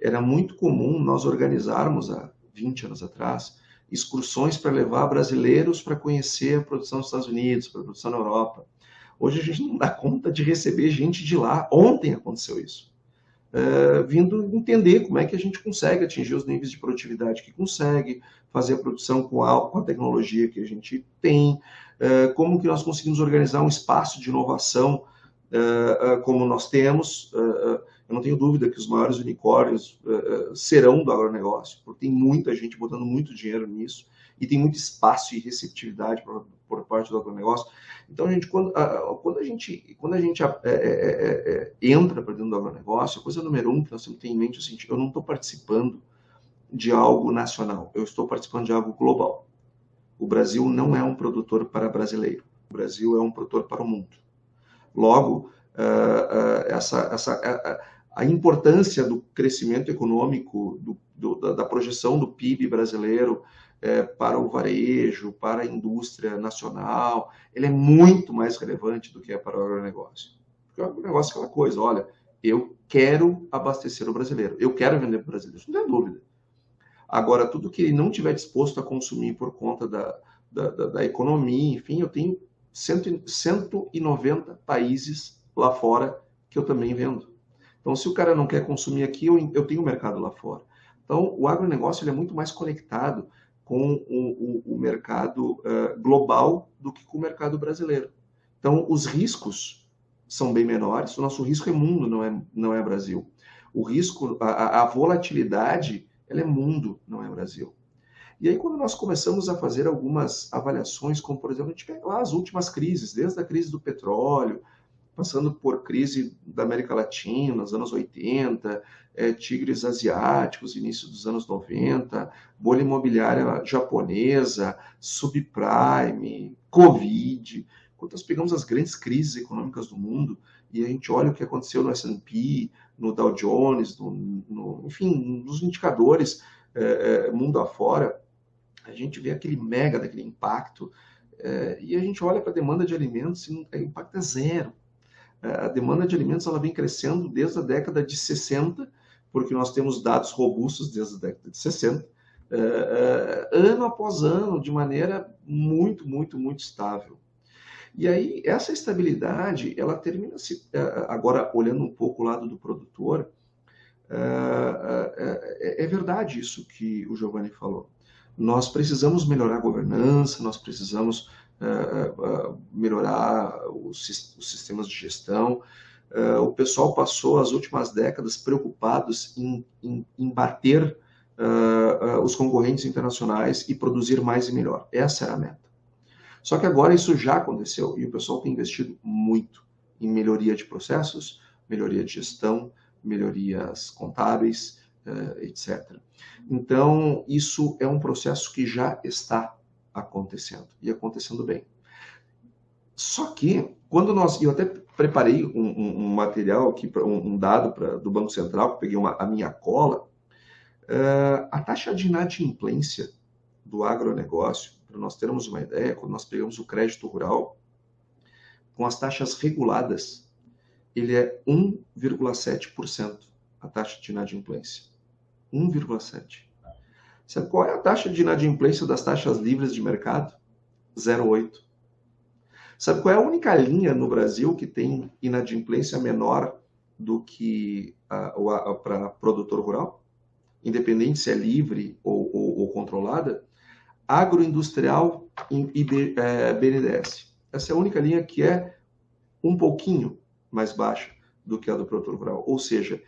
Era muito comum nós organizarmos, há 20 anos atrás, excursões para levar brasileiros para conhecer a produção dos Estados Unidos, para a produção na Europa. Hoje a gente não dá conta de receber gente de lá. Ontem aconteceu isso. Vindo entender como é que a gente consegue atingir os níveis de produtividade que consegue, fazer a produção com a tecnologia que a gente tem, como que nós conseguimos organizar um espaço de inovação como nós temos. Eu não tenho dúvida que os maiores unicórnios serão do agronegócio, porque tem muita gente botando muito dinheiro nisso e tem muito espaço e receptividade por parte do agronegócio. Então, gente, quando a gente entra para dentro do agronegócio, a coisa número 1 que nós temos que ter em mente é o seguinte: eu não estou participando de algo nacional, eu estou participando de algo global. O Brasil não é um produtor para brasileiro, o Brasil é um produtor para o mundo. Logo, a importância do crescimento econômico, da projeção do PIB brasileiro para o varejo, para a indústria nacional, ele é muito mais relevante do que é para o agronegócio. Porque o agronegócio é aquela coisa, olha, eu quero abastecer o brasileiro, eu quero vender para o brasileiro, isso não tem dúvida. Agora, tudo que ele não tiver disposto a consumir por conta da economia, enfim, eu tenho 190 países lá fora que eu também vendo. Então, se o cara não quer consumir aqui, eu tenho mercado lá fora. Então, o agronegócio ele é muito mais conectado com o mercado global do que com o mercado brasileiro. Então, os riscos são bem menores. O nosso risco é mundo, não é Brasil. O risco, a volatilidade, ela é mundo, não é Brasil. E aí, quando nós começamos a fazer algumas avaliações, como, por exemplo, a gente pega lá as últimas crises, desde a crise do petróleo, passando por crise da América Latina, nos anos 80, tigres asiáticos, início dos anos 90, bolha imobiliária japonesa, subprime, Covid. Quando nós pegamos as grandes crises econômicas do mundo e a gente olha o que aconteceu no S&P, no Dow Jones, enfim, nos indicadores mundo afora, a gente vê aquele mega daquele impacto e a gente olha para a demanda de alimentos e o impacto é zero. A demanda de alimentos ela vem crescendo desde a década de 60, porque nós temos dados robustos desde a década de 60, ano após ano, de maneira muito, muito, muito estável. E aí, essa estabilidade, ela termina se agora, olhando um pouco o lado do produtor, é verdade isso que o Giovanni falou. Nós precisamos melhorar a governança, nós precisamos melhorar os sistemas de gestão. O pessoal passou as últimas décadas preocupados em bater os concorrentes internacionais e produzir mais e melhor. Essa era a meta. Só que agora isso já aconteceu e o pessoal tem investido muito em melhoria de processos, melhoria de gestão, melhorias contábeis, etc. Então, isso é um processo que já está acontecendo e acontecendo bem. Só que, quando eu até preparei um material aqui, um dado do Banco Central, que peguei a minha cola, a taxa de inadimplência do agronegócio, para nós termos uma ideia, quando nós pegamos o crédito rural, com as taxas reguladas, ele é 1,7% a taxa de inadimplência. 1,7%. Sabe qual é a taxa de inadimplência das taxas livres de mercado? 0,8%. Sabe qual é a única linha no Brasil que tem inadimplência menor do que para produtor rural? Independente se é livre ou controlada? Agroindustrial e BNDES. Essa é a única linha que é um pouquinho mais baixa do que a do produtor rural. Ou seja,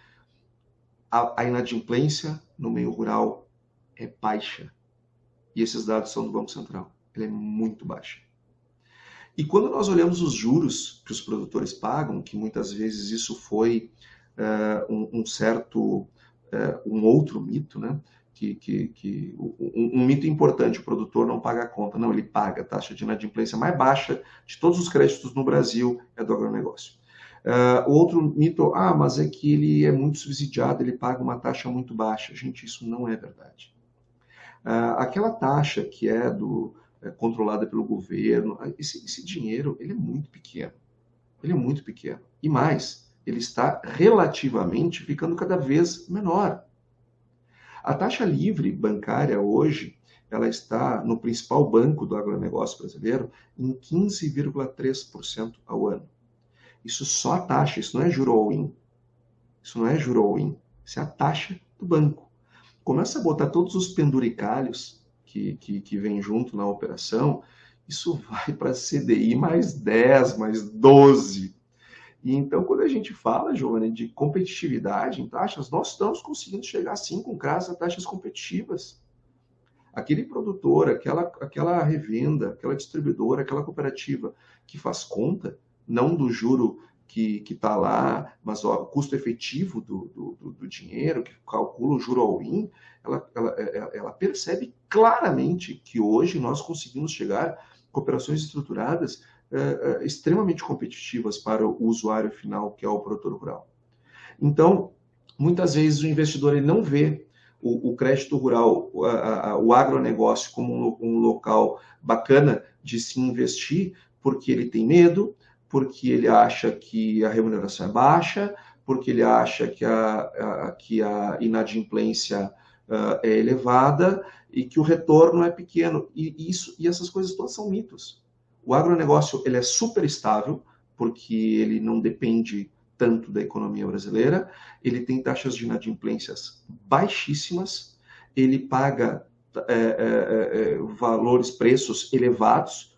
a inadimplência no meio rural é baixa. E esses dados são do Banco Central. Ela é muito baixa. E quando nós olhamos os juros que os produtores pagam, que muitas vezes isso foi um outro mito, né? Um mito importante, o produtor não paga a conta. Não, ele paga. A taxa de inadimplência mais baixa de todos os créditos no Brasil é do agronegócio. O outro mito, mas é que ele é muito subsidiado, ele paga uma taxa muito baixa. Gente, isso não é verdade. Aquela taxa que é controlada pelo governo, esse dinheiro, ele é muito pequeno. Ele é muito pequeno. E mais, ele está relativamente ficando cada vez menor. A taxa livre bancária hoje, ela está no principal banco do agronegócio brasileiro em 15,3% ao ano. Isso só a taxa, isso não é juro all-in. Isso não é juro all-in, isso é a taxa do banco. Começa a botar todos os penduricalhos que vem junto na operação, isso vai para CDI mais 10, mais 12. E então, quando a gente fala, Giovanni, de competitividade em taxas, nós estamos conseguindo chegar, sim, com CRAS a taxas competitivas. Aquele produtor, aquela revenda, aquela distribuidora, aquela cooperativa que faz conta, não do juro que está lá, mas o custo efetivo do dinheiro, que calcula o juro all-in, ela percebe claramente que hoje nós conseguimos chegar com operações estruturadas extremamente competitivas para o usuário final, que é o produtor rural. Então, muitas vezes o investidor ele não vê o crédito rural, o agronegócio como um local bacana de se investir, porque ele tem medo, porque ele acha que a remuneração é baixa, porque ele acha que a inadimplência é elevada e que o retorno é pequeno. E essas coisas todas são mitos. O agronegócio ele é super estável, porque ele não depende tanto da economia brasileira, ele tem taxas de inadimplências baixíssimas, ele paga preços elevados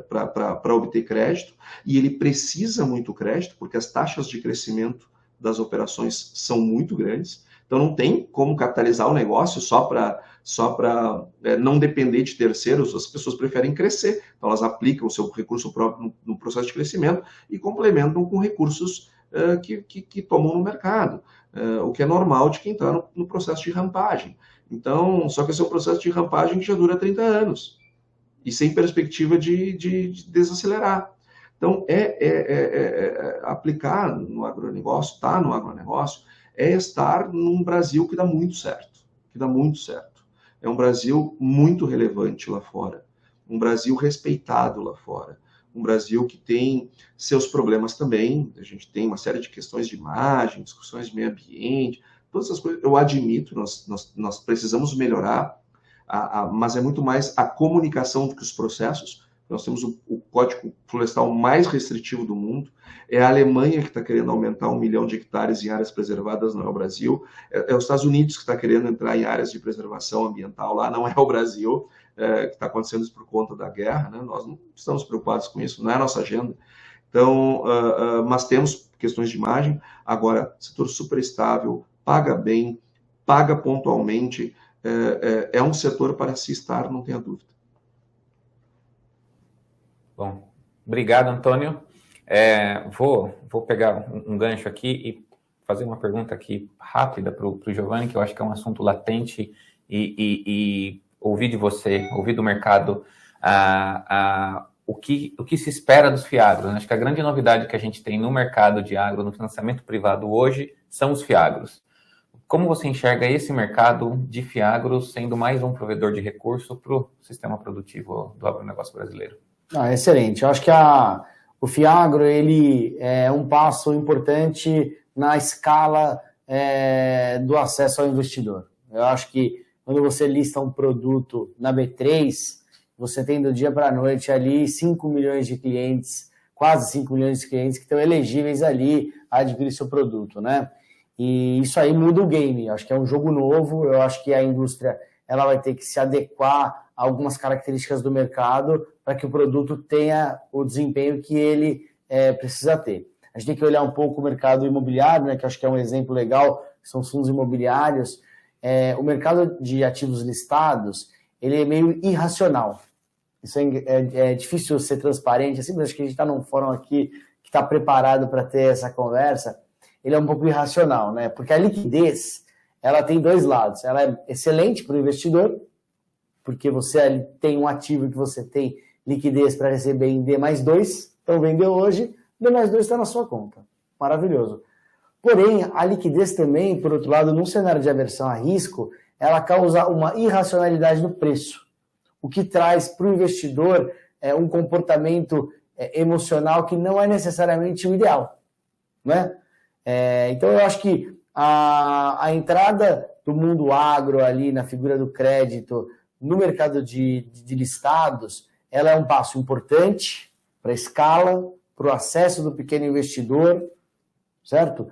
para obter crédito, e ele precisa muito crédito, porque as taxas de crescimento das operações são muito grandes. Então não tem como capitalizar o negócio só para não depender de terceiros. As pessoas preferem crescer, então elas aplicam o seu recurso próprio no processo de crescimento e complementam com recursos que tomam no mercado, o que é normal de quem está no processo de rampagem. Então, só que esse é um processo de rampagem que já dura 30 anos e sem perspectiva de desacelerar. Então, aplicar no agronegócio, estar no agronegócio, é estar num Brasil que dá muito certo, É um Brasil muito relevante lá fora, um Brasil respeitado lá fora, um Brasil que tem seus problemas também. A gente tem uma série de questões de imagem, discussões de meio ambiente, todas essas coisas, eu admito, nós precisamos melhorar, mas é muito mais a comunicação do que os processos. Nós temos o Código Florestal mais restritivo do mundo. É a Alemanha que está querendo aumentar 1 milhão de hectares em áreas preservadas, não é o Brasil. É os Estados Unidos que está querendo entrar em áreas de preservação ambiental lá, não é o Brasil, que está acontecendo isso por conta da guerra, né? Nós não estamos preocupados com isso, não é a nossa agenda. Então, mas temos questões de imagem. Agora, setor super estável, paga bem, paga pontualmente, é um setor para se estar, não tenha dúvida. Bom, obrigado, Antônio. Vou pegar um gancho aqui e fazer uma pergunta aqui rápida para o Giovanni, que eu acho que é um assunto latente, e ouvir de você, ouvir do mercado o que se espera dos FIAGROS. Acho que a grande novidade que a gente tem no mercado de agro, no financiamento privado hoje, são os FIAGROS. Como você enxerga esse mercado de FIAGROS sendo mais um provedor de recurso para o sistema produtivo do agronegócio brasileiro? Excelente. Eu acho que o FIAGRO ele é um passo importante na escala do acesso ao investidor. Eu acho que quando você lista um produto na B3, você tem do dia para a noite ali 5 milhões de clientes, quase 5 milhões de clientes que estão elegíveis ali a adquirir seu produto, né? E isso aí muda o game. Eu acho que é um jogo novo. Eu acho que a indústria ela vai ter que se adequar a algumas características do mercado para que o produto tenha o desempenho que ele precisa ter. A gente tem que olhar um pouco o mercado imobiliário, né, que acho que é um exemplo legal, que são os fundos imobiliários. O mercado de ativos listados, ele é meio irracional. Isso é difícil ser transparente, assim, mas acho que a gente está num fórum aqui que está preparado para ter essa conversa. Ele é um pouco irracional, né? Porque a liquidez, ela tem dois lados. Ela é excelente para o investidor, porque você tem um ativo que você tem liquidez para receber em D+2, então vendeu hoje, D+2 está na sua conta. Maravilhoso. Porém, a liquidez também, por outro lado, num cenário de aversão a risco, ela causa uma irracionalidade no preço, o que traz para o investidor um comportamento emocional que não é necessariamente o ideal, né? Então, eu acho que a entrada do mundo agro ali na figura do crédito no mercado de listados, ela é um passo importante para a escala, para o acesso do pequeno investidor, certo?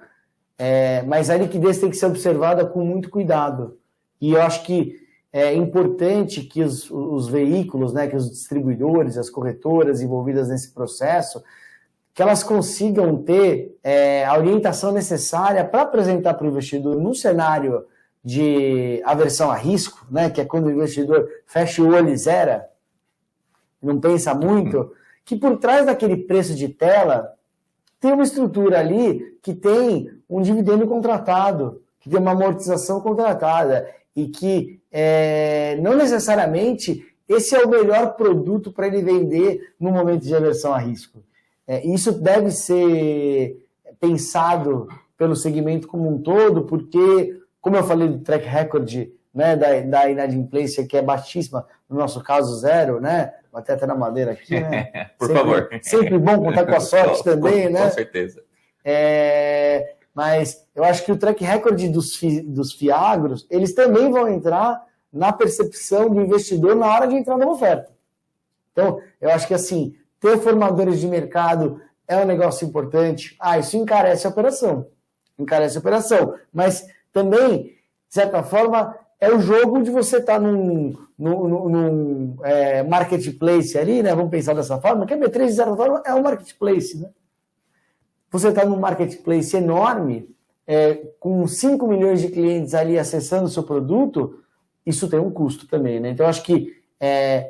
Mas a liquidez tem que ser observada com muito cuidado. E eu acho que é importante que os veículos, né, que os distribuidores, as corretoras envolvidas nesse processo, que elas consigam ter a orientação necessária para apresentar para o investidor num cenário de aversão a risco, né, que é quando o investidor fecha o olho e zera, não pensa muito, que por trás daquele preço de tela tem uma estrutura ali que tem um dividendo contratado, que tem uma amortização contratada e que não necessariamente esse é o melhor produto para ele vender no momento de aversão a risco. Isso deve ser pensado pelo segmento como um todo, porque, como eu falei do track record, né, da inadimplência, que é baixíssima, no nosso caso, 0, né? Vou até na madeira aqui, né? Por favor. Sempre bom contar com a sorte também, né? Com certeza. Mas eu acho que o track record dos FIAGROS, eles também vão entrar na percepção do investidor na hora de entrar na oferta. Então, eu acho que assim, ter formadores de mercado é um negócio importante. Isso encarece a operação. Mas também, de certa forma, é o jogo de você estar num marketplace ali, né? Vamos pensar dessa forma, que a B3, de certa forma, é um marketplace, né? Você está num marketplace enorme, com 5 milhões de clientes ali acessando o seu produto, isso tem um custo também, né? Então,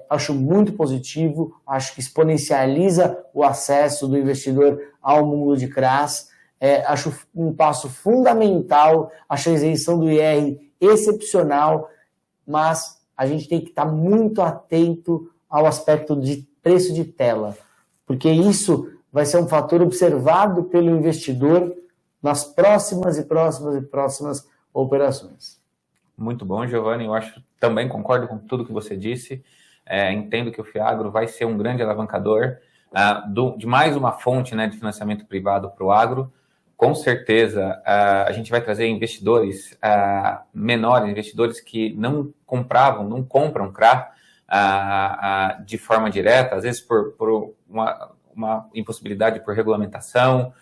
acho muito positivo, acho que exponencializa o acesso do investidor ao mundo de CRAs, acho um passo fundamental, acho a isenção do IR excepcional, mas a gente tem que estar muito atento ao aspecto de preço de tela, porque isso vai ser um fator observado pelo investidor nas próximas operações. Muito bom, Giovanni. Eu também concordo com tudo que você disse. Entendo que o Fiagro vai ser um grande alavancador de mais uma fonte, né, de financiamento privado para o agro. Com certeza, a gente vai trazer investidores menores, investidores que não compram CRA de forma direta, às vezes por uma impossibilidade por regulamentação,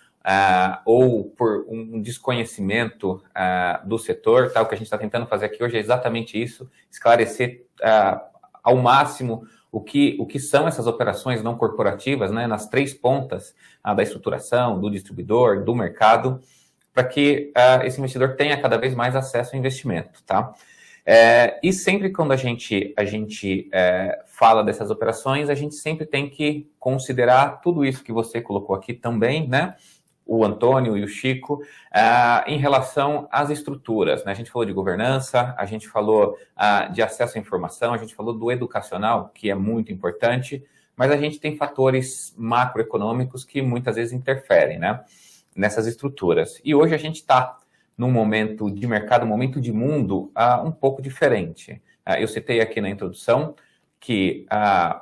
ou por um desconhecimento do setor, tá? O que a gente está tentando fazer aqui hoje é exatamente isso, esclarecer ao máximo o que são essas operações não corporativas, né, nas 3 pontas da estruturação, do distribuidor, do mercado, para que esse investidor tenha cada vez mais acesso ao investimento, tá? E sempre quando a gente fala dessas operações, a gente sempre tem que considerar tudo isso que você colocou aqui também, né? O Antônio e o Chico, em relação às estruturas, né? A gente falou de governança, a gente falou de acesso à informação, a gente falou do educacional, que é muito importante, mas a gente tem fatores macroeconômicos que muitas vezes interferem, né, nessas estruturas. E hoje a gente está num momento de mercado, um momento de mundo um pouco diferente. Eu citei aqui na introdução que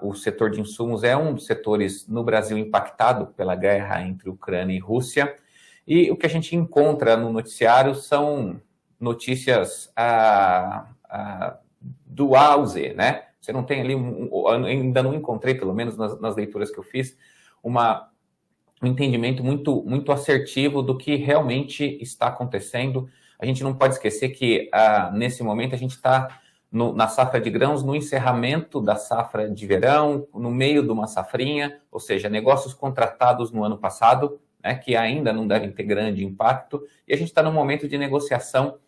o setor de insumos é um dos setores no Brasil impactado pela guerra entre Ucrânia e Rússia, e o que a gente encontra no noticiário são notícias do A ao Z, né? Você não tem ali, ainda não encontrei, pelo menos nas leituras que eu fiz, um entendimento muito assertivo do que realmente está acontecendo. A gente não pode esquecer que, nesse momento, a gente está na safra de grãos, no encerramento da safra de verão, no meio de uma safrinha, ou seja, negócios contratados no ano passado, né, que ainda não devem ter grande impacto, e a gente está no momento de negociação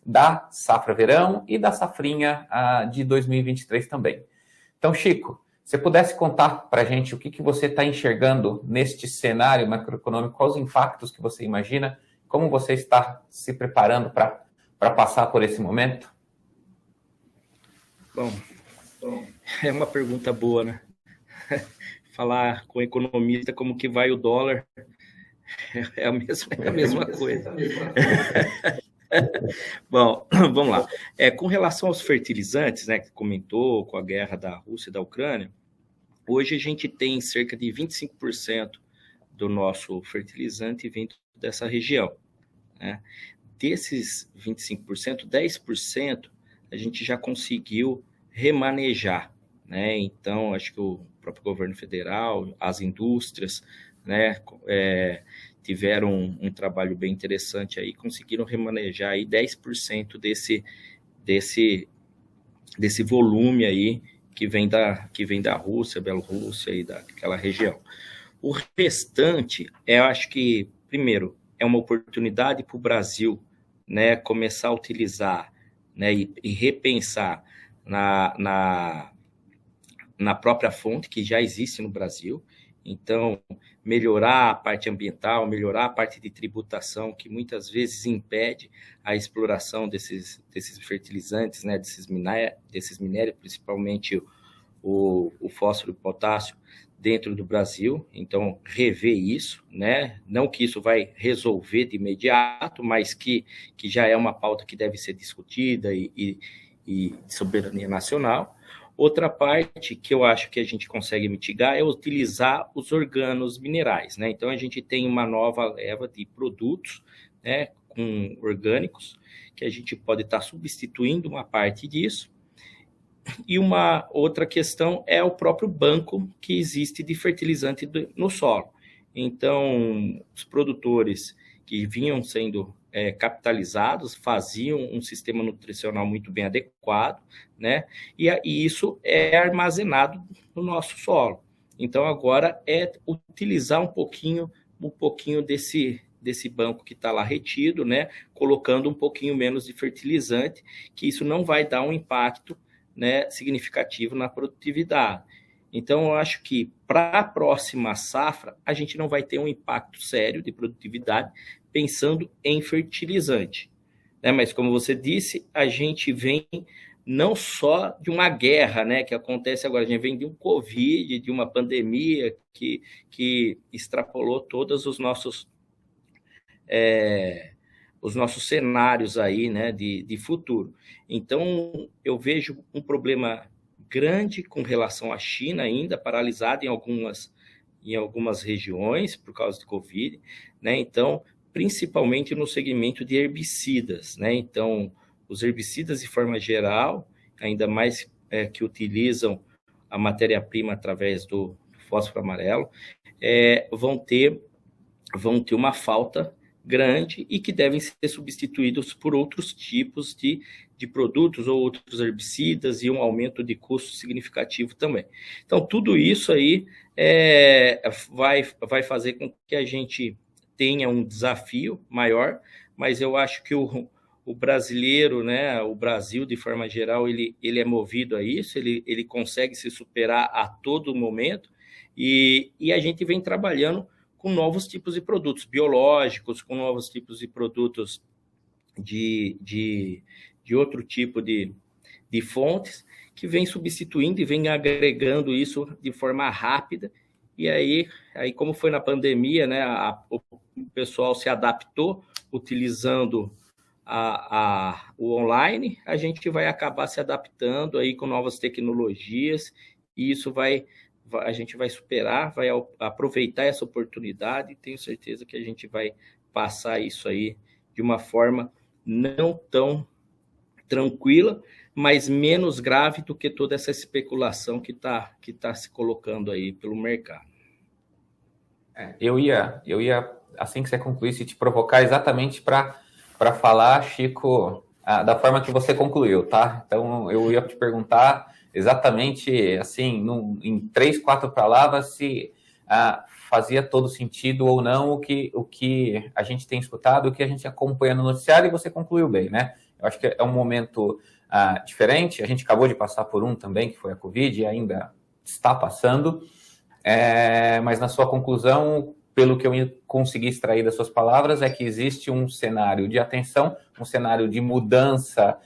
da safra verão e da safrinha de 2023 também. Então, Chico, se você pudesse contar para a gente o que você está enxergando neste cenário macroeconômico, quais os impactos que você imagina, como você está se preparando para passar por esse momento? Bom, é uma pergunta boa, né? Falar com economista como que vai o dólar é a mesma coisa. Bom, vamos lá. Com relação aos fertilizantes, né, que comentou com a guerra da Rússia e da Ucrânia, hoje a gente tem cerca de 25% do nosso fertilizante vindo dessa região, né? Desses 25%, 10% a gente já conseguiu remanejar, né? Então, acho que o próprio governo federal, as indústrias, né, tiveram um trabalho bem interessante aí, conseguiram remanejar aí 10% desse volume aí que vem da Rússia, Bielorrússia e daquela região. O restante, eu acho que, primeiro, é uma oportunidade para o Brasil, né, começar a utilizar, né, e repensar na própria fonte que já existe no Brasil. Então, melhorar a parte ambiental, melhorar a parte de tributação, que muitas vezes impede a exploração desses fertilizantes, né, desses minérios, principalmente o fósforo e o potássio, dentro do Brasil. Então, rever isso, né? Não que isso vai resolver de imediato, mas que já é uma pauta que deve ser discutida e de soberania nacional. Outra parte que eu acho que a gente consegue mitigar é utilizar os organos minerais, né? Então, a gente tem uma nova leva de produtos, né, com orgânicos, que a gente pode estar substituindo uma parte disso. E uma outra questão é o próprio banco que existe de fertilizante no solo. Então, os produtores que vinham sendo capitalizados faziam um sistema nutricional muito bem adequado, né? E isso é armazenado no nosso solo. Então, agora é utilizar um pouquinho desse banco que está lá retido, né, colocando um pouquinho menos de fertilizante, que isso não vai dar um impacto, né, significativo na produtividade. Então, eu acho que para a próxima safra, a gente não vai ter um impacto sério de produtividade pensando em fertilizante, né? Mas, como você disse, a gente vem não só de uma guerra, né, que acontece agora, a gente vem de um Covid, de uma pandemia que extrapolou todos os nossos cenários aí, né, de futuro. Então, eu vejo um problema grande com relação à China ainda, paralisada em algumas regiões por causa do Covid, né? Então, principalmente no segmento de herbicidas, né? Então, os herbicidas, de forma geral, ainda mais que utilizam a matéria-prima através do fósforo amarelo, vão ter uma falta grande e que devem ser substituídos por outros tipos de produtos ou outros herbicidas e um aumento de custo significativo também. Então, tudo isso aí vai fazer com que a gente tenha um desafio maior, mas eu acho que o brasileiro, né, o Brasil, de forma geral, ele é movido a isso, ele consegue se superar a todo momento e a gente vem trabalhando com novos tipos de produtos biológicos, com novos tipos de produtos de outro tipo de fontes, que vem substituindo e vem agregando isso de forma rápida. E aí como foi na pandemia, né, o pessoal se adaptou utilizando o online, a gente vai acabar se adaptando aí com novas tecnologias, e isso a gente vai superar, vai aproveitar essa oportunidade, e tenho certeza que a gente vai passar isso aí de uma forma não tão tranquila, mas menos grave do que toda essa especulação que tá se colocando aí pelo mercado. Eu ia, assim que você concluísse, te provocar exatamente para falar, Chico, da forma que você concluiu, tá? Então, eu ia te perguntar exatamente, assim, em 3, 4 palavras, se fazia todo sentido ou não o que a gente tem escutado, o que a gente acompanha no noticiário, e você concluiu bem, né? Eu acho que é um momento diferente, a gente acabou de passar por um também, que foi a Covid, e ainda está passando, mas na sua conclusão, pelo que eu consegui extrair das suas palavras, é que existe um cenário de atenção, um cenário de mudança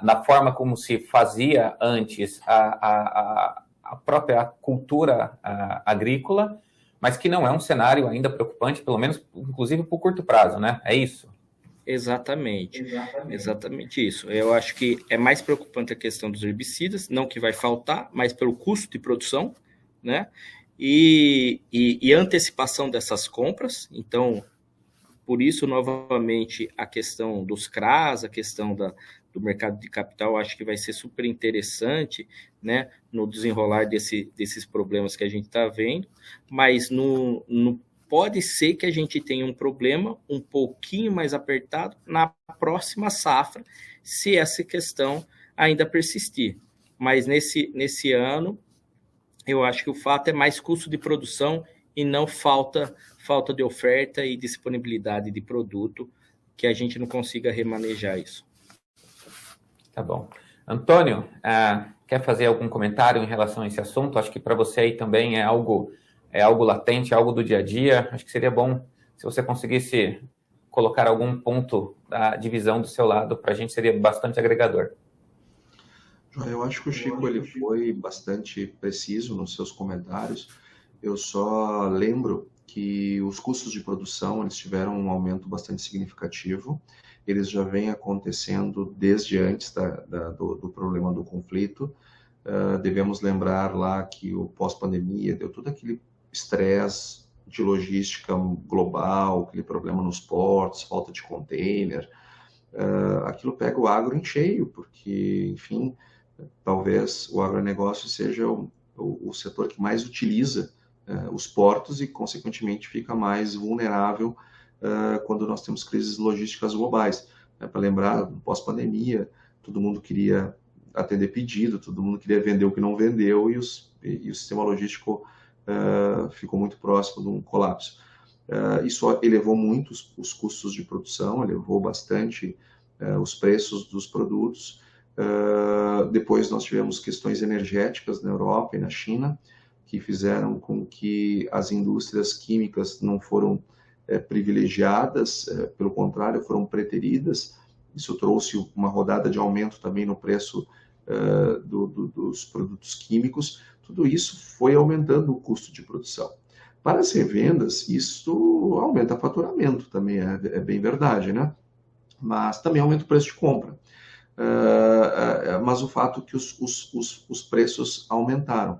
na forma como se fazia antes a própria cultura agrícola, mas que não é um cenário ainda preocupante, pelo menos, inclusive, por curto prazo, né? É isso? Exatamente isso. Eu acho que é mais preocupante a questão dos herbicidas, não que vai faltar, mas pelo custo de produção, né? E a antecipação dessas compras. Então, por isso, novamente, a questão dos CRAs, a questão do mercado de capital, acho que vai ser super interessante, né, no desenrolar desses problemas que a gente está vendo, mas pode ser que a gente tenha um problema um pouquinho mais apertado na próxima safra, se essa questão ainda persistir. Mas nesse ano, eu acho que o fato é mais custo de produção e não falta de oferta e disponibilidade de produto, que a gente não consiga remanejar isso. Tá bom. Antônio, quer fazer algum comentário em relação a esse assunto? Acho que para você aí também é algo latente, algo do dia a dia. Acho que seria bom se você conseguisse colocar algum ponto da divisão do seu lado, para a gente seria bastante agregador. Eu acho que o Chico ele foi bastante preciso nos seus comentários. Eu só lembro que os custos de produção eles tiveram um aumento bastante significativo. Eles já vêm acontecendo desde antes do problema do conflito. Devemos lembrar lá que o pós-pandemia deu todo aquele estresse de logística global, aquele problema nos portos, falta de container. Aquilo pega o agro em cheio, porque, enfim, talvez o agronegócio seja o setor que mais utiliza os portos e, consequentemente, fica mais vulnerável quando nós temos crises logísticas globais. Para lembrar, pós-pandemia, todo mundo queria atender pedido, todo mundo queria vender o que não vendeu e o sistema logístico ficou muito próximo de um colapso. Isso elevou muito os custos de produção, elevou bastante os preços dos produtos. Depois nós tivemos questões energéticas na Europa e na China, que fizeram com que as indústrias químicas não foram privilegiadas, pelo contrário, foram preteridas. Isso trouxe uma rodada de aumento também no preço dos produtos químicos. Tudo isso foi aumentando o custo de produção. Para as revendas, isso aumenta o faturamento também, é bem verdade, né? Mas também aumenta o preço de compra. Mas o fato é que os preços aumentaram.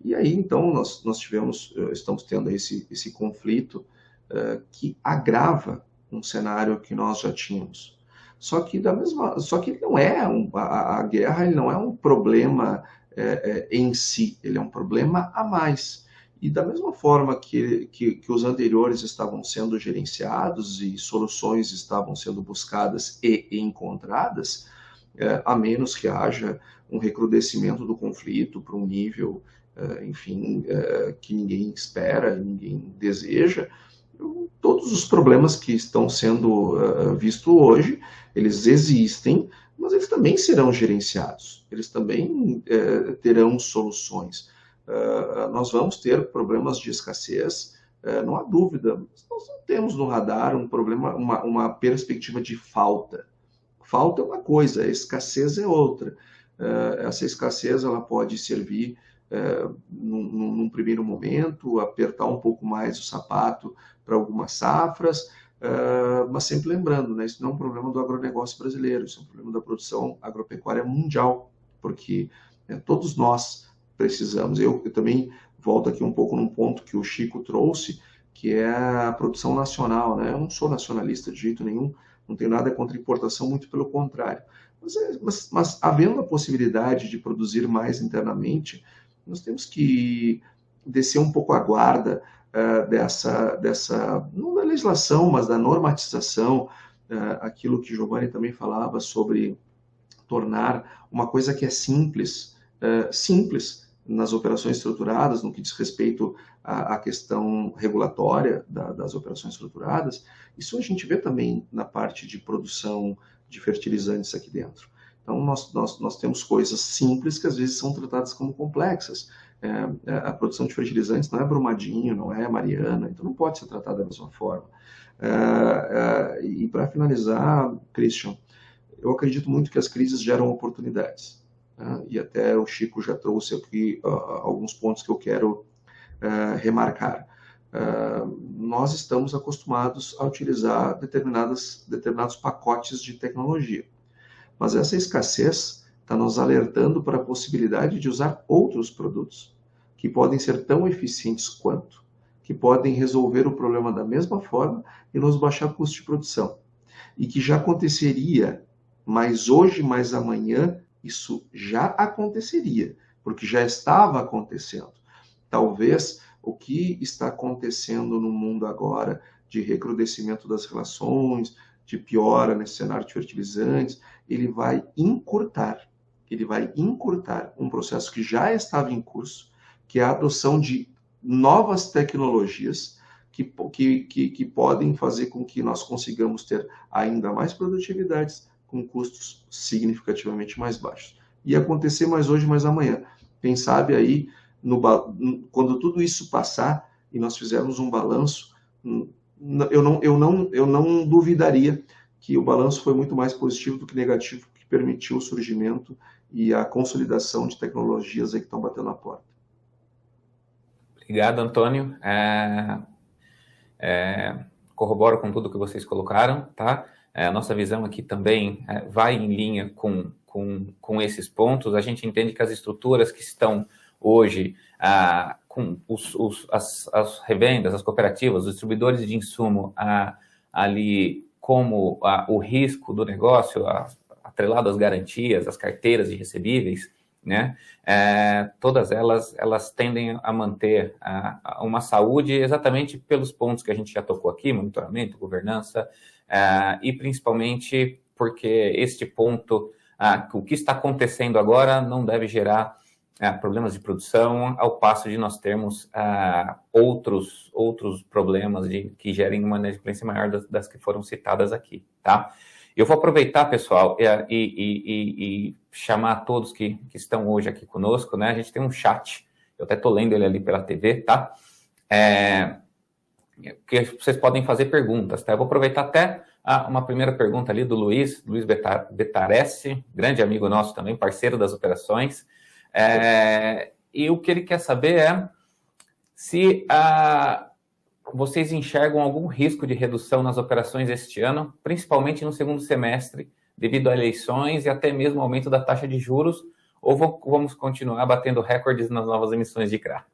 E aí, então, nós estamos tendo esse conflito que agrava um cenário que nós já tínhamos. Só que não é a guerra, ele não é um problema em si, ele é um problema a mais. E da mesma forma que os anteriores estavam sendo gerenciados e soluções estavam sendo buscadas e encontradas, a menos que haja um recrudescimento do conflito para um nível, enfim, que ninguém espera, ninguém deseja, todos os problemas que estão sendo vistos hoje, eles existem, mas eles também serão gerenciados, eles também terão soluções. Nós vamos ter problemas de escassez, não há dúvida. Nós não temos no radar um problema, uma perspectiva de falta. Falta é uma coisa, a escassez é outra. Essa escassez ela pode servir num primeiro momento, apertar um pouco mais o sapato para algumas safras, mas sempre lembrando, né, isso não é um problema do agronegócio brasileiro, isso é um problema da produção agropecuária mundial, porque todos nós precisamos. Eu também volto aqui um pouco num ponto que o Chico trouxe, que é a produção nacional, né? Eu não sou nacionalista de jeito nenhum, não tenho nada contra importação, muito pelo contrário. Mas havendo a possibilidade de produzir mais internamente, nós temos que descer um pouco a guarda não da legislação, mas da normatização, aquilo que Giovanni também falava sobre tornar uma coisa que é simples nas operações estruturadas, no que diz respeito à questão regulatória das operações estruturadas. Isso a gente vê também na parte de produção de fertilizantes aqui dentro. Então, nós temos coisas simples que às vezes são tratadas como complexas. A produção de fertilizantes não é Brumadinho, não é Mariana, então não pode ser tratada da mesma forma. E para finalizar, Christian, eu acredito muito que as crises geram oportunidades. E até o Chico já trouxe aqui alguns pontos que eu quero remarcar. Nós estamos acostumados a utilizar determinados pacotes de tecnologia, mas essa escassez está nos alertando para a possibilidade de usar outros produtos que podem ser tão eficientes quanto, que podem resolver o problema da mesma forma e nos baixar o custo de produção. E que já aconteceria, mais hoje, mais amanhã, isso já aconteceria, porque já estava acontecendo. Talvez o que está acontecendo no mundo agora, de recrudescimento das relações, de piora nesse cenário de fertilizantes, ele vai encurtar um processo que já estava em curso, que é a adoção de novas tecnologias que podem fazer com que nós consigamos ter ainda mais produtividades com custos significativamente mais baixos. E acontecer mais hoje, mais amanhã. Quem sabe aí, quando tudo isso passar e nós fizermos um balanço, eu não duvidaria que o balanço foi muito mais positivo do que negativo, que permitiu o surgimento e a consolidação de tecnologias aí que estão batendo na porta. Obrigado, Antônio. Corroboro com tudo que vocês colocaram, tá? A nossa visão aqui também vai em linha com esses pontos. A gente entende que as estruturas que estão hoje com as revendas, as cooperativas, os distribuidores de insumo ali como o risco do negócio, atrelado às garantias, às carteiras de recebíveis, né? Todas elas tendem a manter uma saúde exatamente pelos pontos que a gente já tocou aqui, monitoramento, governança, e principalmente porque este ponto, o que está acontecendo agora não deve gerar problemas de produção, ao passo de nós termos outros problemas que gerem uma inadimplência maior das que foram citadas aqui, tá? Eu vou aproveitar, pessoal, e chamar todos que estão hoje aqui conosco, né? A gente tem um chat, eu até estou lendo ele ali pela TV, tá? Que vocês podem fazer perguntas, tá? Eu vou aproveitar até uma primeira pergunta ali do Luiz Betaresse, grande amigo nosso também, parceiro das operações. E o que ele quer saber é se vocês enxergam algum risco de redução nas operações este ano, principalmente no segundo semestre, devido a eleições e até mesmo aumento da taxa de juros, ou vamos continuar batendo recordes nas novas emissões de CRA?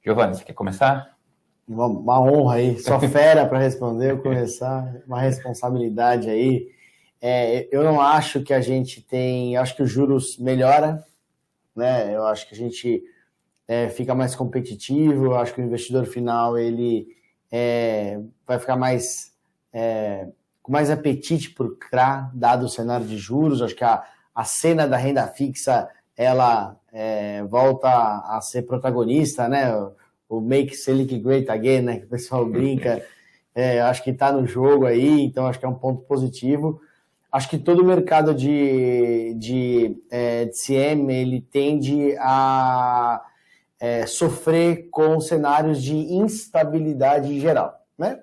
Giovanni, você quer começar? Uma honra aí, só fera para responder, eu começar, uma responsabilidade aí. Eu não acho que a gente tem, acho que os juros melhora, né? Eu acho que a gente fica mais competitivo, eu acho que o investidor final ele vai ficar mais com mais apetite por CRA, dado o cenário de juros. Acho que a cena da renda fixa ela volta a ser protagonista, né? O Make Selic Great Again, né, que o pessoal brinca, acho que está no jogo aí, então acho que é um ponto positivo. Acho que todo o mercado de DCM, ele tende a sofrer com cenários de instabilidade em geral, né?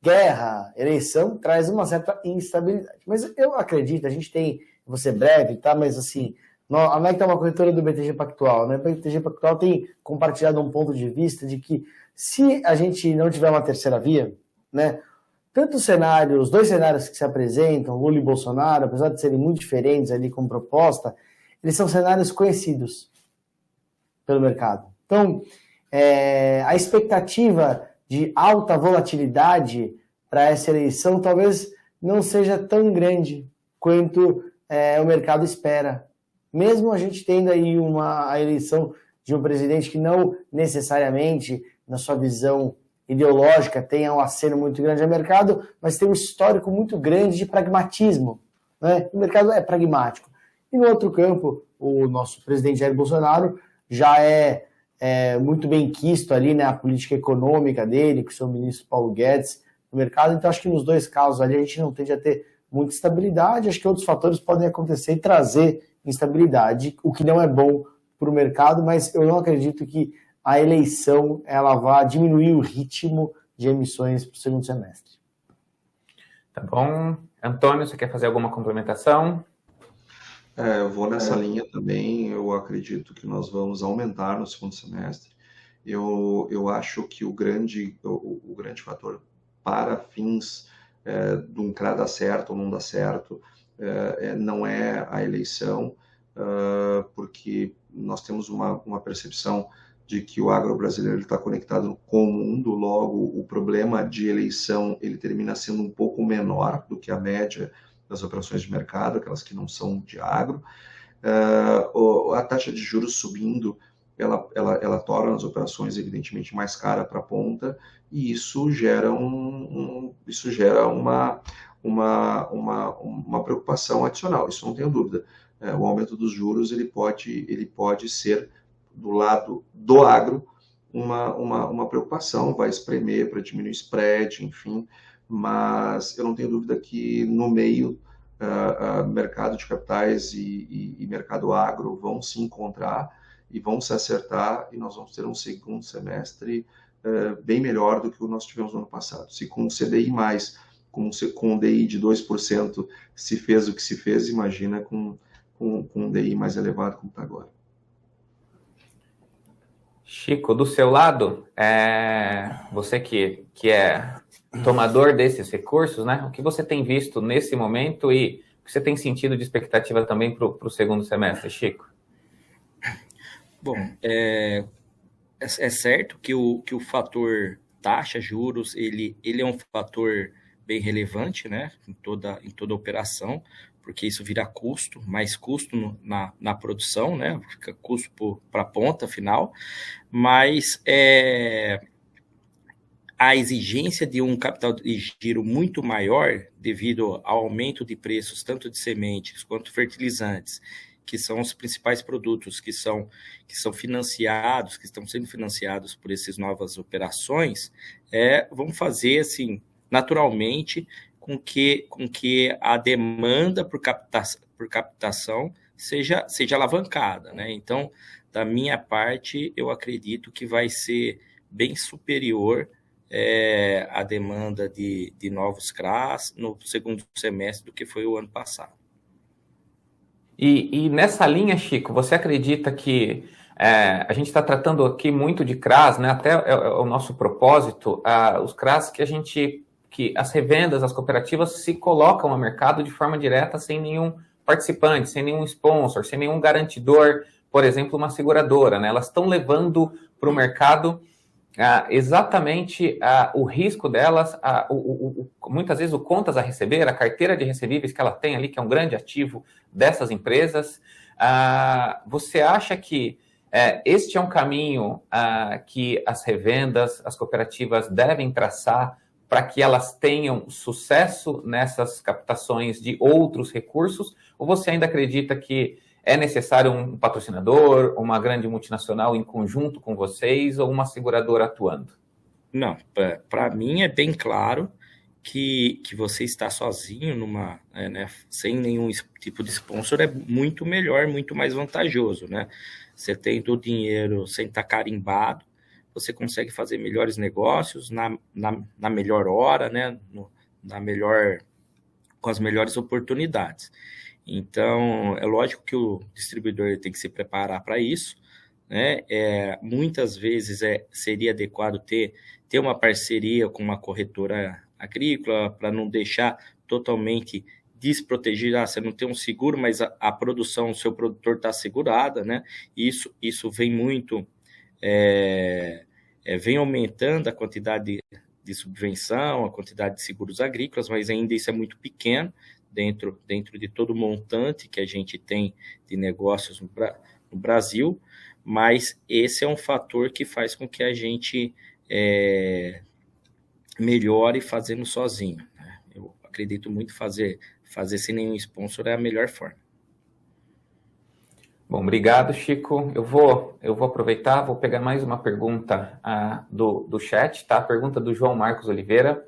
Guerra, eleição, traz uma certa instabilidade. Mas eu acredito, a gente tem, vou ser breve, tá? Mas assim, a MEC é uma corretora do BTG Pactual, né? O BTG Pactual tem compartilhado um ponto de vista de que se a gente não tiver uma terceira via, né? Tanto os dois cenários que se apresentam, Lula e Bolsonaro, apesar de serem muito diferentes ali como proposta, eles são cenários conhecidos pelo mercado. Então, a expectativa de alta volatilidade para essa eleição talvez não seja tão grande quanto o mercado espera. Mesmo a gente tendo aí a eleição de um presidente que não necessariamente, na sua visão ideológica, tenha um aceno muito grande ao mercado, mas tem um histórico muito grande de pragmatismo, né? O mercado é pragmático. E no outro campo, o nosso presidente Jair Bolsonaro já é muito bem quisto ali, né? A política econômica dele, com o seu ministro Paulo Guedes no mercado. Então, acho que nos dois casos ali a gente não tende a ter muita estabilidade. Acho que outros fatores podem acontecer e trazer instabilidade, o que não é bom para o mercado, mas eu não acredito que a eleição ela vá diminuir o ritmo de emissões para o segundo semestre. Tá bom. Antônio, você quer fazer alguma complementação? Eu vou nessa linha também. Eu acredito que nós vamos aumentar no segundo semestre. Eu acho que o grande fator para fins de um CRA dar certo ou não dar certo não é a eleição, porque nós temos uma percepção de que o agro brasileiro está conectado com o mundo, logo o problema de eleição ele termina sendo um pouco menor do que a média das operações de mercado, aquelas que não são de agro. A taxa de juros subindo, ela torna as operações evidentemente mais caras para a ponta, e isso gera uma preocupação adicional, isso não tenho dúvida. O aumento dos juros ele pode ser, do lado do agro, uma preocupação, vai espremer para diminuir spread, enfim, mas eu não tenho dúvida que no meio mercado de capitais e mercado agro vão se encontrar e vão se acertar, e nós vamos ter um segundo semestre bem melhor do que nós tivemos no ano passado. Se com o CDI+, com um DI de 2% se fez o que se fez, imagina com um DI mais elevado como está agora. Chico, do seu lado, você que é tomador desses recursos, né? O que você tem visto nesse momento e o que você tem sentido de expectativa também para o segundo semestre, Chico? Bom, é certo que o fator taxa, juros, ele é um fator bem relevante, né, em toda operação, porque isso vira custo, mais custo na produção, né, fica custo para a ponta final, mas a exigência de um capital de giro muito maior devido ao aumento de preços tanto de sementes quanto fertilizantes, que são os principais produtos que são financiados, que estão sendo financiados por essas novas operações, vão fazer, assim, naturalmente, com que a demanda por captação seja alavancada, né? Então, da minha parte, eu acredito que vai ser bem superior a demanda de novos CRAs no segundo semestre do que foi o ano passado. E nessa linha, Chico, você acredita que a gente está tratando aqui muito de CRAs, né? Até o nosso propósito, os CRAs que as revendas, as cooperativas se colocam ao mercado de forma direta, sem nenhum participante, sem nenhum sponsor, sem nenhum garantidor, por exemplo, uma seguradora, né? Elas estão levando para o mercado exatamente o risco delas, muitas vezes o contas a receber, a carteira de recebíveis que ela tem ali, que é um grande ativo dessas empresas. Você acha que este é um caminho que as revendas, as cooperativas devem traçar para que elas tenham sucesso nessas captações de outros recursos? Ou você ainda acredita que é necessário um patrocinador, uma grande multinacional em conjunto com vocês ou uma seguradora atuando? Não, para mim é bem claro que você estar sozinho sem nenhum tipo de sponsor é muito melhor, muito mais vantajoso, né? Você tendo o dinheiro sem estar carimbado, você consegue fazer melhores negócios na melhor hora, né? Com as melhores oportunidades. Então, é lógico que o distribuidor tem que se preparar para isso, né? Muitas vezes seria adequado ter uma parceria com uma corretora agrícola para não deixar totalmente desprotegido. Você não tem um seguro, mas a produção, o seu produtor está assegurada, né? Isso vem muito, vem aumentando a quantidade de subvenção, a quantidade de seguros agrícolas, mas ainda isso é muito pequeno dentro de todo o montante que a gente tem de negócios no Brasil, mas esse é um fator que faz com que a gente melhore fazendo sozinho, né? Eu acredito muito fazer sem nenhum sponsor é a melhor forma. Bom, obrigado, Chico. Eu vou aproveitar, vou pegar mais uma pergunta do chat, tá? A pergunta do João Marcos Oliveira.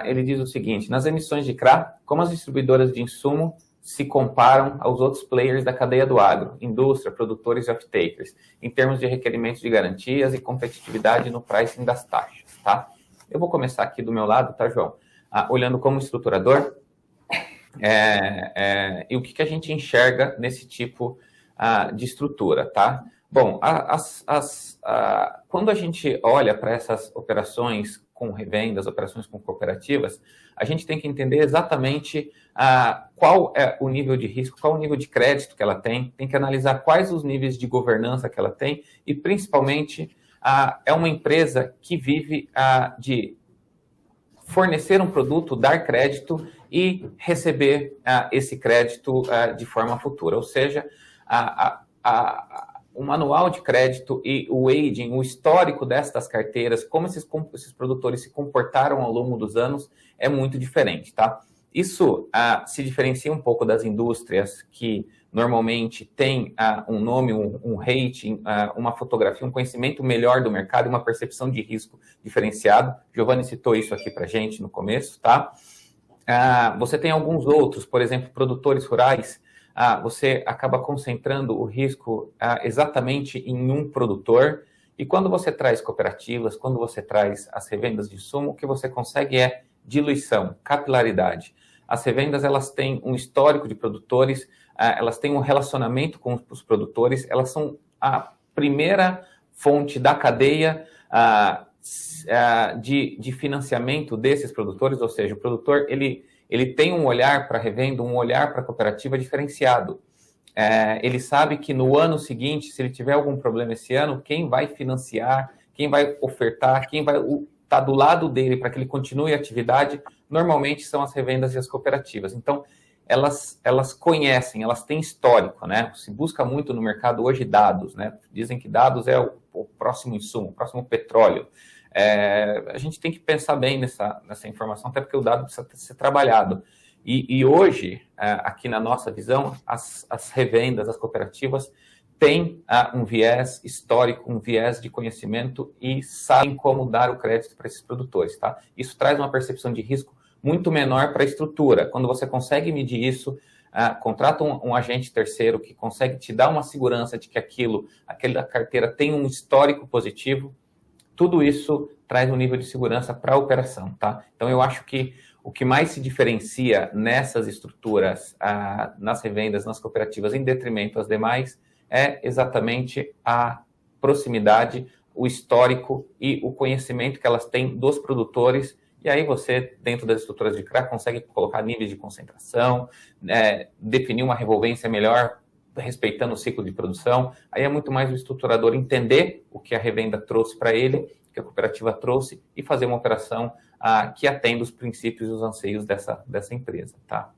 Ele diz o seguinte: nas emissões de CRA, como as distribuidoras de insumo se comparam aos outros players da cadeia do agro, indústria, produtores e off-takers, em termos de requerimentos de garantias e competitividade no pricing das taxas, tá? Eu vou começar aqui do meu lado, tá, João? Olhando como estruturador, e o que a gente enxerga nesse tipo de estrutura, tá? Bom, quando a gente olha para essas operações com revendas, operações com cooperativas, a gente tem que entender exatamente qual é o nível de risco, qual o nível de crédito que ela tem que analisar quais os níveis de governança que ela tem e, principalmente, é uma empresa que vive de fornecer um produto, dar crédito e receber esse crédito de forma futura. Ou seja, o manual de crédito e o aging, o histórico destas carteiras, como esses produtores se comportaram ao longo dos anos, é muito diferente, tá? Isso se diferencia um pouco das indústrias que normalmente têm um nome, um rating, uma fotografia, um conhecimento melhor do mercado e uma percepção de risco diferenciado. Giovanni citou isso aqui para a gente no começo, tá? Você tem alguns outros, por exemplo, produtores rurais. Você acaba concentrando o risco exatamente em um produtor. E quando você traz cooperativas, quando você traz as revendas de insumo, o que você consegue é diluição, capilaridade. As revendas, elas têm um histórico de produtores, elas têm um relacionamento com os produtores, elas são a primeira fonte da cadeia de financiamento desses produtores, ou seja, o produtor, ele tem um olhar para a revenda, um olhar para a cooperativa diferenciado. Ele sabe que no ano seguinte, se ele tiver algum problema esse ano, quem vai financiar, quem vai ofertar, quem vai estar do lado dele para que ele continue a atividade, normalmente são as revendas e as cooperativas. Então, elas conhecem, elas têm histórico, né? Se busca muito no mercado hoje dados, né? Dizem que dados é o próximo insumo, o próximo petróleo. A gente tem que pensar bem nessa informação, até porque o dado precisa ser trabalhado. E hoje, aqui na nossa visão, as revendas, as cooperativas, têm um viés histórico, um viés de conhecimento e sabem como dar o crédito para esses produtores, tá? Isso traz uma percepção de risco muito menor para a estrutura. Quando você consegue medir isso, contrata um agente terceiro que consegue te dar uma segurança de que aquela carteira tem um histórico positivo, tudo isso traz um nível de segurança para a operação, tá? Então, eu acho que o que mais se diferencia nessas estruturas, nas revendas, nas cooperativas, em detrimento às demais, é exatamente a proximidade, o histórico e o conhecimento que elas têm dos produtores. E aí você, dentro das estruturas de CRA, consegue colocar níveis de concentração, definir uma revolvência melhor, respeitando o ciclo de produção. Aí é muito mais o estruturador entender o que a revenda trouxe para ele, o que a cooperativa trouxe, e fazer uma operação que atenda os princípios e os anseios dessa empresa, tá?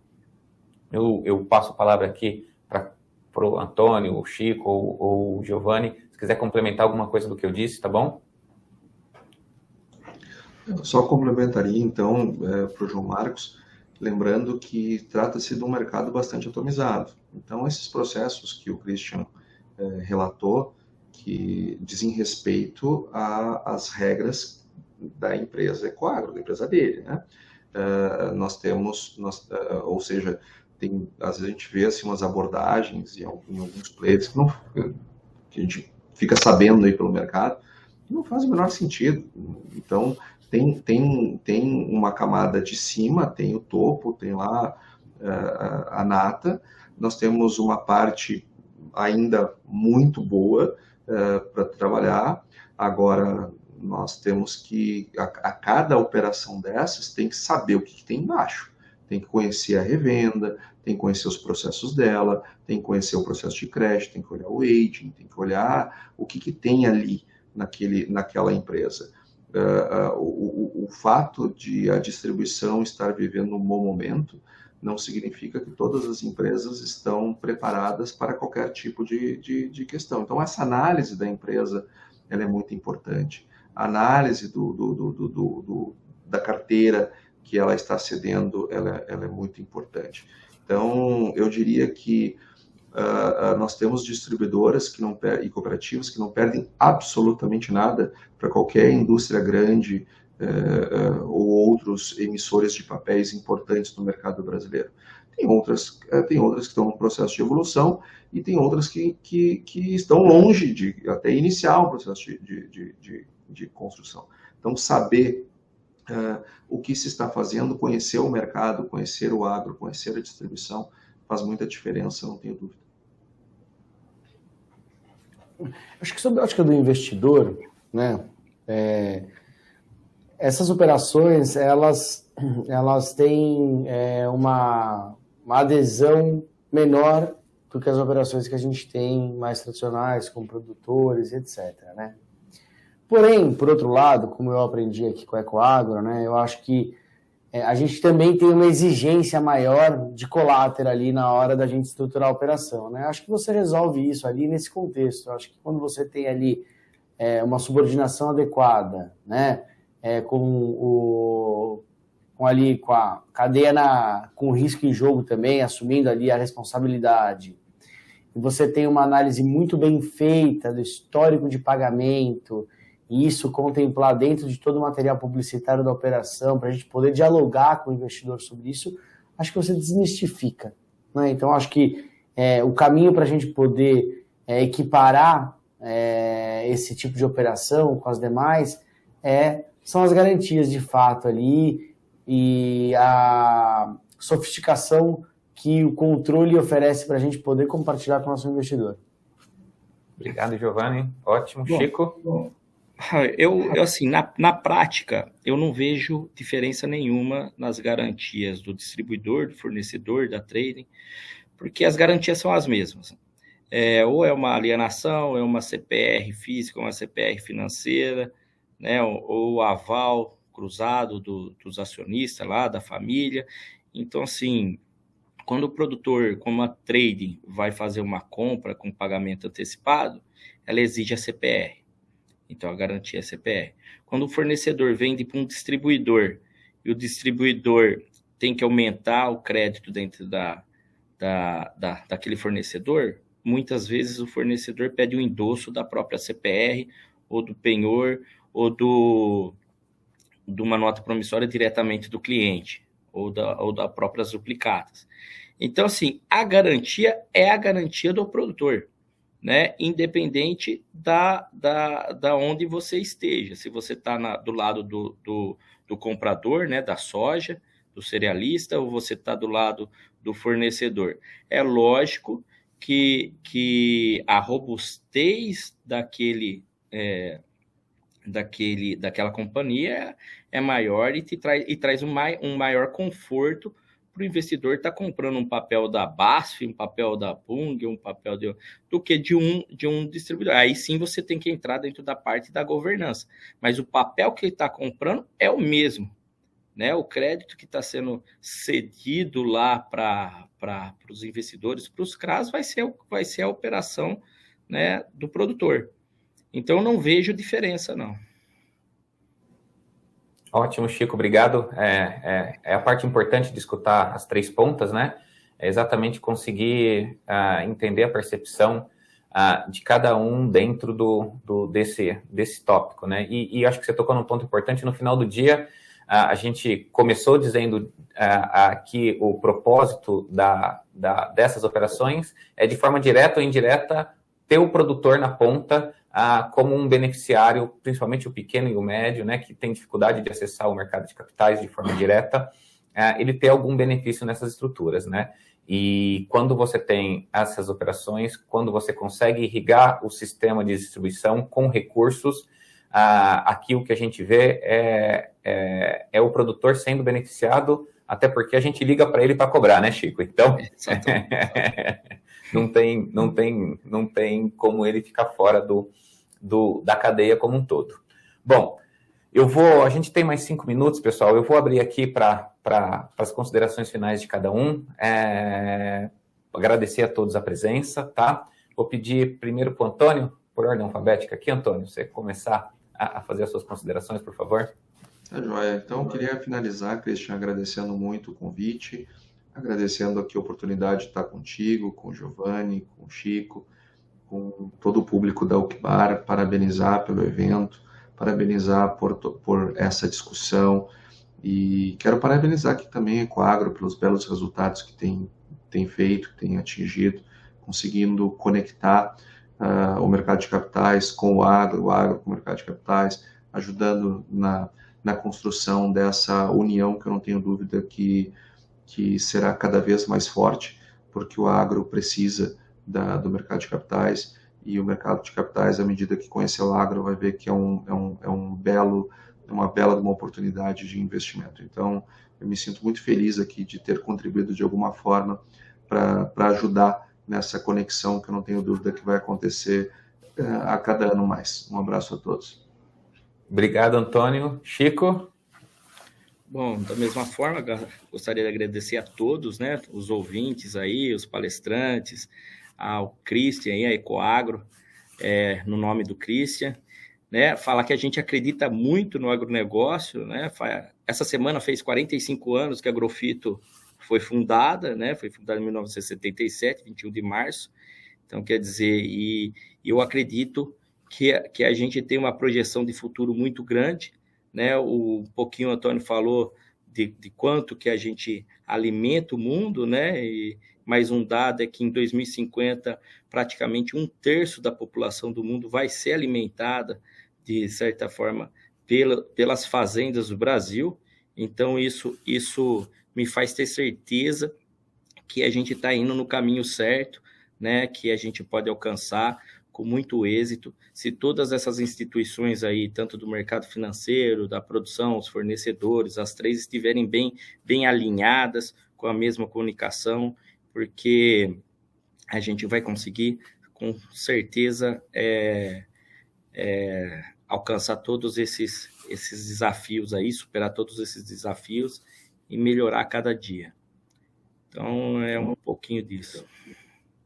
Eu passo a palavra aqui para o Antônio, o Chico ou o Giovanni, se quiser complementar alguma coisa do que eu disse, tá bom? Eu só complementaria, então, para o João Marcos, lembrando que trata-se de um mercado bastante atomizado. Então, esses processos que o Christian relatou, que dizem respeito às regras da empresa Ecoagro, da empresa dele, né? Nós temos, ou seja, às vezes a gente vê assim, umas abordagens em alguns players que a gente fica sabendo aí pelo mercado, que não faz o menor sentido. Então, tem uma camada de cima, tem o topo, tem lá a nata, nós temos uma parte ainda muito boa para trabalhar. Agora, nós temos que, a cada operação dessas, tem que saber o que tem embaixo. Tem que conhecer a revenda, tem que conhecer os processos dela, tem que conhecer o processo de crédito, tem que olhar o aging, tem que olhar o que tem ali naquela empresa. O fato de a distribuição estar vivendo um bom momento não significa que todas as empresas estão preparadas para qualquer tipo de questão. Então, essa análise da empresa ela é muito importante. A análise da carteira que ela está cedendo ela é muito importante. Então, eu diria que nós temos distribuidoras e cooperativas que não perdem absolutamente nada para qualquer indústria grande ou outros emissores de papéis importantes no mercado brasileiro. Tem outras que estão no processo de evolução e tem outras que estão longe de até iniciar um processo de construção. Então, saber o que se está fazendo, conhecer o mercado, conhecer o agro, conhecer a distribuição, faz muita diferença, não tenho dúvida. Acho que sobre a ótica do investidor, né, essas operações, elas têm uma adesão menor do que as operações que a gente tem mais tradicionais, com produtores, etc., né? Porém, por outro lado, como eu aprendi aqui com a Ecoagro, né, eu acho que a gente também tem uma exigência maior de collateral ali na hora da gente estruturar a operação, né? Acho que você resolve isso ali nesse contexto. Acho que quando você tem ali uma subordinação adequada, né, com a cadeia com risco em jogo também, assumindo ali a responsabilidade, e você tem uma análise muito bem feita do histórico de pagamento, e isso contemplar dentro de todo o material publicitário da operação, para a gente poder dialogar com o investidor sobre isso, acho que você desmistifica, né? Então, acho que o caminho para a gente poder equiparar esse tipo de operação com as demais são as garantias de fato ali e a sofisticação que o controle oferece para a gente poder compartilhar com o nosso investidor. Obrigado, Giovanni. Ótimo. Bom, Chico? Bom. Eu assim, na prática, eu não vejo diferença nenhuma nas garantias do distribuidor, do fornecedor, da trading, porque as garantias são as mesmas. Ou é uma alienação, é uma CPR física, uma CPR financeira, né, ou aval cruzado dos acionistas lá, da família. Então, assim, quando o produtor, como a trading, vai fazer uma compra com pagamento antecipado, ela exige a CPR. Então, a garantia é CPR. Quando o fornecedor vende para um distribuidor e o distribuidor tem que aumentar o crédito dentro daquele fornecedor, muitas vezes o fornecedor pede um endosso da própria CPR, ou do penhor, ou de uma nota promissória diretamente do cliente, ou das próprias duplicatas. Então, assim, a garantia é a garantia do produtor, né? Independente da onde você esteja. Se você está do lado do comprador, né, da soja, do cerealista, ou você está do lado do fornecedor. É lógico que a robustez daquela companhia é maior e traz um maior conforto para o investidor estar comprando um papel da BASF, um papel da Pung, um papel do que de um distribuidor. Aí sim você tem que entrar dentro da parte da governança. Mas o papel que ele está comprando é o mesmo, né? O crédito que está sendo cedido lá para os investidores, para os CRAs, vai ser a operação, né, do produtor. Então, eu não vejo diferença, não. Ótimo, Chico, obrigado. É a parte importante de escutar as três pontas, né? É exatamente conseguir entender a percepção de cada um dentro desse tópico, né? E acho que você tocou num ponto importante. No final do dia, a gente começou dizendo que o propósito dessas operações é, de forma direta ou indireta, ter o produtor na ponta como um beneficiário, principalmente o pequeno e o médio, né, que tem dificuldade de acessar o mercado de capitais de forma direta, ele ter algum benefício nessas estruturas, né? E quando você tem essas operações, quando você consegue irrigar o sistema de distribuição com recursos, aqui o que a gente vê é o produtor sendo beneficiado, até porque a gente liga para ele para cobrar, né, Chico? Então, não tem como ele ficar fora da cadeia como um todo. Bom, a gente tem mais 5 minutos, pessoal, eu vou abrir aqui para as considerações finais de cada um, agradecer a todos a presença, tá? Vou pedir primeiro para o Antônio, por ordem alfabética aqui, Antônio, você começar a fazer as suas considerações, por favor. Tá joia. Então, eu queria finalizar, Christian, agradecendo muito o convite, agradecendo aqui a oportunidade de estar contigo, com o Giovanni, com o Chico, com todo o público da UCBAR, parabenizar pelo evento, parabenizar por essa discussão e quero parabenizar aqui também a Ecoagro pelos belos resultados que tem feito, que tem atingido, conseguindo conectar o mercado de capitais com o agro com o mercado de capitais, ajudando na construção dessa união que eu não tenho dúvida que será cada vez mais forte, porque o agro precisa do mercado de capitais, e o mercado de capitais, à medida que conhecer o agro, vai ver que é uma bela oportunidade de investimento. Então, eu me sinto muito feliz aqui de ter contribuído de alguma forma para ajudar nessa conexão, que eu não tenho dúvida que vai acontecer a cada ano mais. Um abraço a todos. Obrigado, Antônio. Chico? Bom, da mesma forma, gostaria de agradecer a todos, né, os ouvintes aí, os palestrantes, ao Christian e a Ecoagro, no nome do Christian, né, falar que a gente acredita muito no agronegócio, né, essa semana fez 45 anos que a Agrofito foi fundada, né, foi fundada em 1977, 21 de março, então quer dizer, e eu acredito que a gente tem uma projeção de futuro muito grande, né, um pouquinho o Antônio falou de quanto que a gente alimenta o mundo, né, e mais um dado é que em 2050 praticamente 1/3 da população do mundo vai ser alimentada, de certa forma, pelas fazendas do Brasil. Então isso me faz ter certeza que a gente está indo no caminho certo, né, que a gente pode alcançar com muito êxito, se todas essas instituições aí, tanto do mercado financeiro, da produção, os fornecedores, as três estiverem bem alinhadas, com a mesma comunicação, porque a gente vai conseguir, com certeza, alcançar todos esses desafios aí, superar todos esses desafios e melhorar a cada dia. Então, é um pouquinho disso.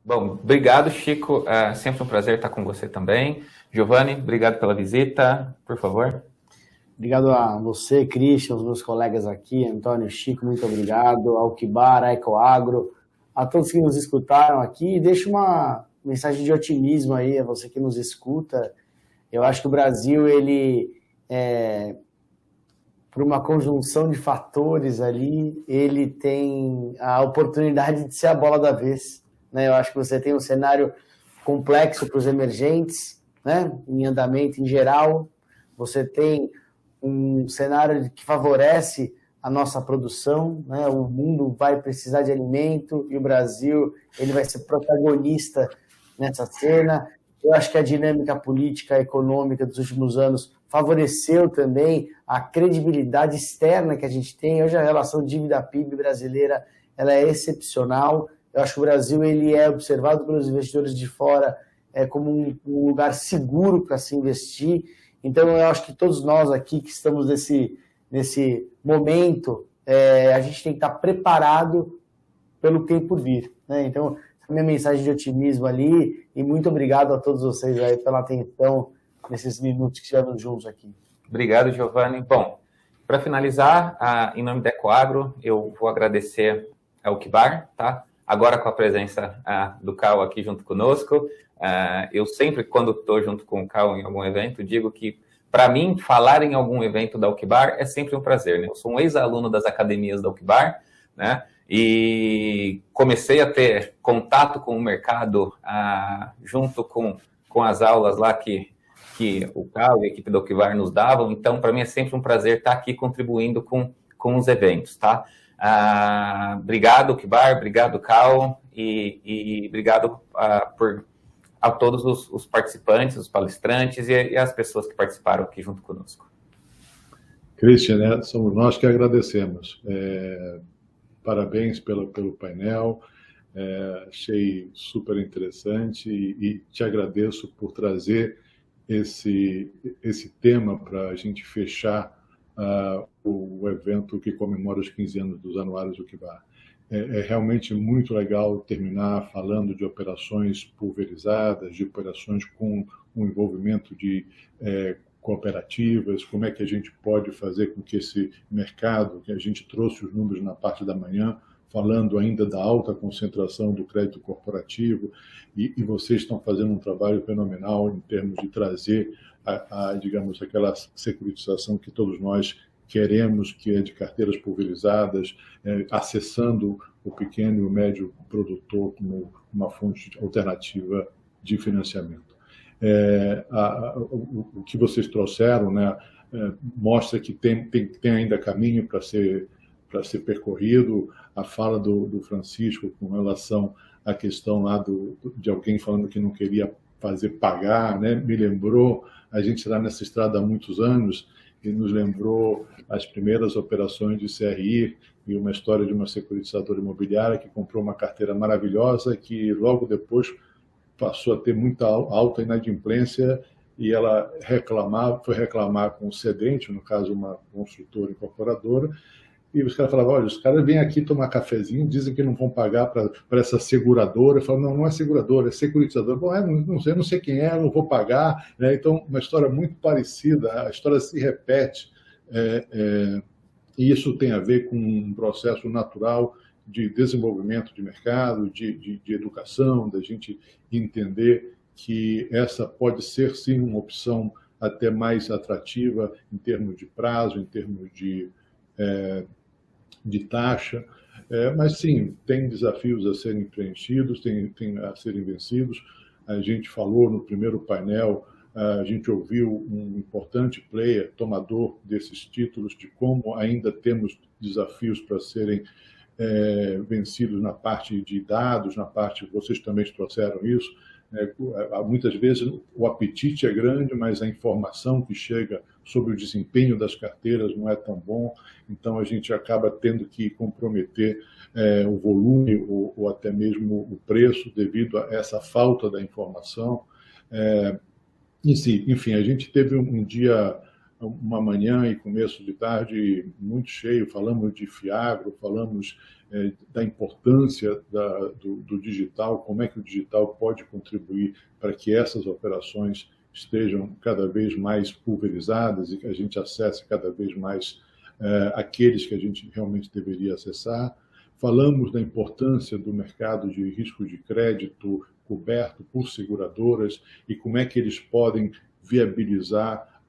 Bom, obrigado, Chico. Sempre um prazer estar com você também. Giovanni, obrigado pela visita. Por favor. Obrigado a você, Christian, os meus colegas aqui, Antônio, Chico, muito obrigado, ao Kibar, a Ecoagro, a todos que nos escutaram aqui. E deixo uma mensagem de otimismo aí a você que nos escuta. Eu acho que o Brasil, ele, por uma conjunção de fatores ali, ele tem a oportunidade de ser a bola da vez, né? Eu acho que você tem um cenário complexo para os emergentes, né? Em andamento em geral. Você tem um cenário que favorece a nossa produção, né? O mundo vai precisar de alimento e o Brasil ele vai ser protagonista nessa cena. Eu acho que a dinâmica política, econômica dos últimos anos favoreceu também a credibilidade externa que a gente tem. Hoje a relação dívida-PIB brasileira ela é excepcional. Eu acho que o Brasil ele é observado pelos investidores de fora como um lugar seguro para se investir. Então, eu acho que todos nós aqui que estamos nesse momento, a gente tem que estar preparado pelo que tem por vir, né? Então, a minha mensagem de otimismo ali, e muito obrigado a todos vocês aí pela atenção nesses minutos que estivemos juntos aqui. Obrigado, Giovanni. Bom, para finalizar, em nome da Ecoagro, eu vou agradecer ao Kibar, tá? Agora com a presença do Cal aqui junto conosco. Eu sempre, quando estou junto com o Cal em algum evento, digo que, para mim, falar em algum evento da Alquibar é sempre um prazer, né? Eu sou um ex-aluno das academias da Alquibar, né? E comecei a ter contato com o mercado junto com as aulas lá que o Cal e a equipe da Alquibar nos davam. Então, para mim é sempre um prazer estar aqui contribuindo com os eventos, tá? Obrigado, Alquibar, obrigado, Cal, e obrigado a todos os participantes, os palestrantes e as pessoas que participaram aqui junto conosco. Christian, né, somos nós que agradecemos. Parabéns pelo painel, achei super interessante e te agradeço por trazer esse tema para a gente fechar o evento que comemora os 15 anos dos Anuários do Kibar. É realmente muito legal terminar falando de operações pulverizadas, de operações com o envolvimento de cooperativas, como é que a gente pode fazer com que esse mercado, que a gente trouxe os números na parte da manhã, falando ainda da alta concentração do crédito corporativo, e vocês estão fazendo um trabalho fenomenal em termos de trazer, digamos, aquela securitização que todos nós queremos, que é de carteiras pulverizadas, acessando o pequeno e o médio produtor como uma fonte alternativa de financiamento. O que vocês trouxeram, né, mostra que tem ainda caminho para ser percorrido. A fala do Francisco com relação à questão lá de alguém falando que não queria fazer pagar, né, me lembrou, a gente está nessa estrada há muitos anos, e nos lembrou as primeiras operações de CRI e uma história de uma securitizadora imobiliária que comprou uma carteira maravilhosa que logo depois passou a ter muita alta inadimplência e ela foi reclamar com o cedente, no caso uma construtora incorporadora, e os caras falavam, olha, os caras vêm aqui tomar cafezinho, dizem que não vão pagar para essa seguradora. Eu falo, não é seguradora, é securitizadora. Bom, não sei quem é, não vou pagar. Né? Então, uma história muito parecida, a história se repete. E isso tem a ver com um processo natural de desenvolvimento de mercado, de educação, da gente entender que essa pode ser, sim, uma opção até mais atrativa em termos de prazo, em termos de taxa, mas sim, tem desafios a serem preenchidos, tem a serem vencidos. A gente falou no primeiro painel, a gente ouviu um importante player, tomador desses títulos, de como ainda temos desafios para serem vencidos na parte de dados, na parte, vocês também trouxeram isso, muitas vezes o apetite é grande, mas a informação que chega sobre o desempenho das carteiras não é tão bom, então a gente acaba tendo que comprometer o volume ou até mesmo o preço devido a essa falta da informação. Enfim, a gente teve um dia, uma manhã e começo de tarde muito cheio, falamos de Fiagro, falamos da importância do digital, como é que o digital pode contribuir para que essas operações estejam cada vez mais pulverizadas e que a gente acesse cada vez mais aqueles que a gente realmente deveria acessar. Falamos da importância do mercado de risco de crédito coberto por seguradoras e como é que eles podem viabilizar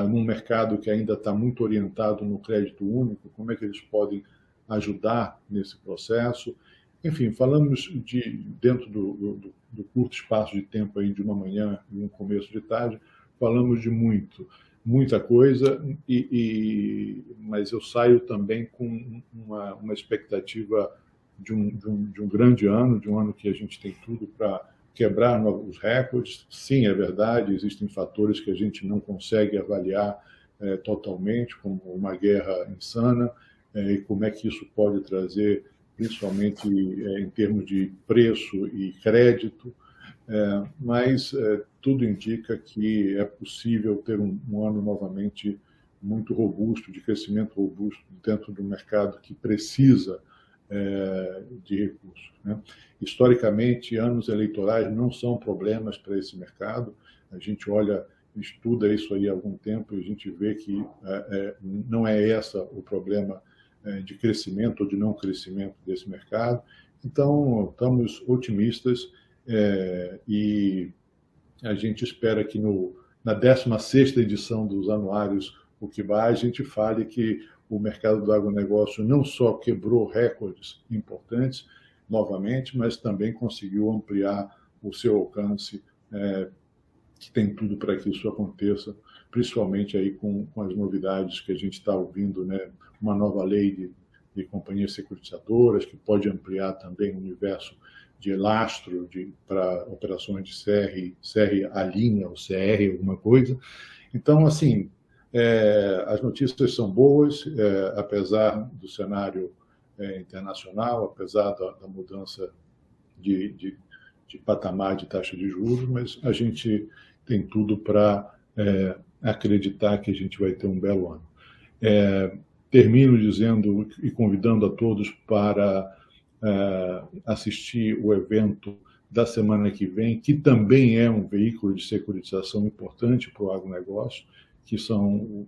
num mercado que ainda está muito orientado no crédito único, como é que eles podem ajudar nesse processo. Enfim, falamos dentro do curto espaço de tempo aí, de uma manhã e um começo de tarde, falamos de muita coisa, mas eu saio também com uma expectativa de um grande ano, de um ano que a gente tem tudo para quebrar novos recordes. Sim, é verdade, existem fatores que a gente não consegue avaliar totalmente, como uma guerra insana, e como é que isso pode trazer, principalmente em termos de preço e crédito, mas tudo indica que é possível ter um ano novamente muito robusto, de crescimento robusto dentro do mercado que precisa de recursos, né? Historicamente, anos eleitorais não são problemas para esse mercado. A gente estuda isso aí há algum tempo e a gente vê que não é esse o problema de crescimento ou de não crescimento desse mercado. Então, estamos otimistas e a gente espera que na 16ª edição dos anuários O Que Vai, a gente fale que o mercado do agronegócio não só quebrou recordes importantes novamente, mas também conseguiu ampliar o seu alcance, que tem tudo para que isso aconteça, principalmente aí com as novidades que a gente está ouvindo, né? Uma nova lei de companhias securitizadoras, que pode ampliar também o universo de lastro para operações de CR a linha, ou CR, alguma coisa. Então, assim, as notícias são boas, apesar do cenário internacional, apesar da mudança de patamar de taxa de juros, mas a gente tem tudo para acreditar que a gente vai ter um belo ano. Termino dizendo e convidando a todos para assistir o evento da semana que vem, que também é um veículo de securitização importante para o agronegócio, que são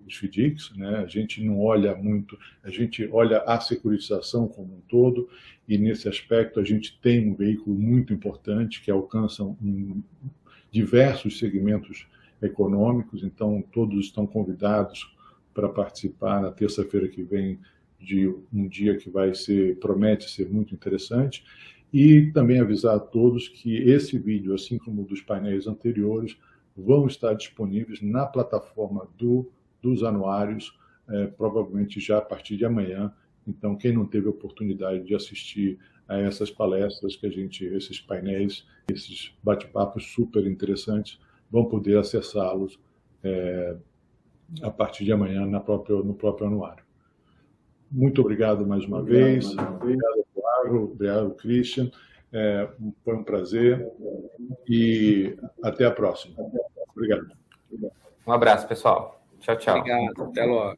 os FDICs, né? A gente não olha muito, a gente olha a securitização como um todo, e nesse aspecto a gente tem um veículo muito importante que alcança diversos segmentos econômicos, então todos estão convidados para participar na terça-feira que vem de um dia que promete ser muito interessante, e também avisar a todos que esse vídeo, assim como dos painéis anteriores, vão estar disponíveis na plataforma dos anuários, provavelmente já a partir de amanhã. Então, quem não teve a oportunidade de assistir a essas palestras, esses painéis, esses bate-papos super interessantes, vão poder acessá-los a partir de amanhã no próprio anuário. Muito obrigado mais uma vez. Obrigado, Flávio. Obrigado, Christian. Foi um prazer e até a próxima. Obrigado. Um abraço, pessoal. Tchau, tchau. Obrigado. Até logo.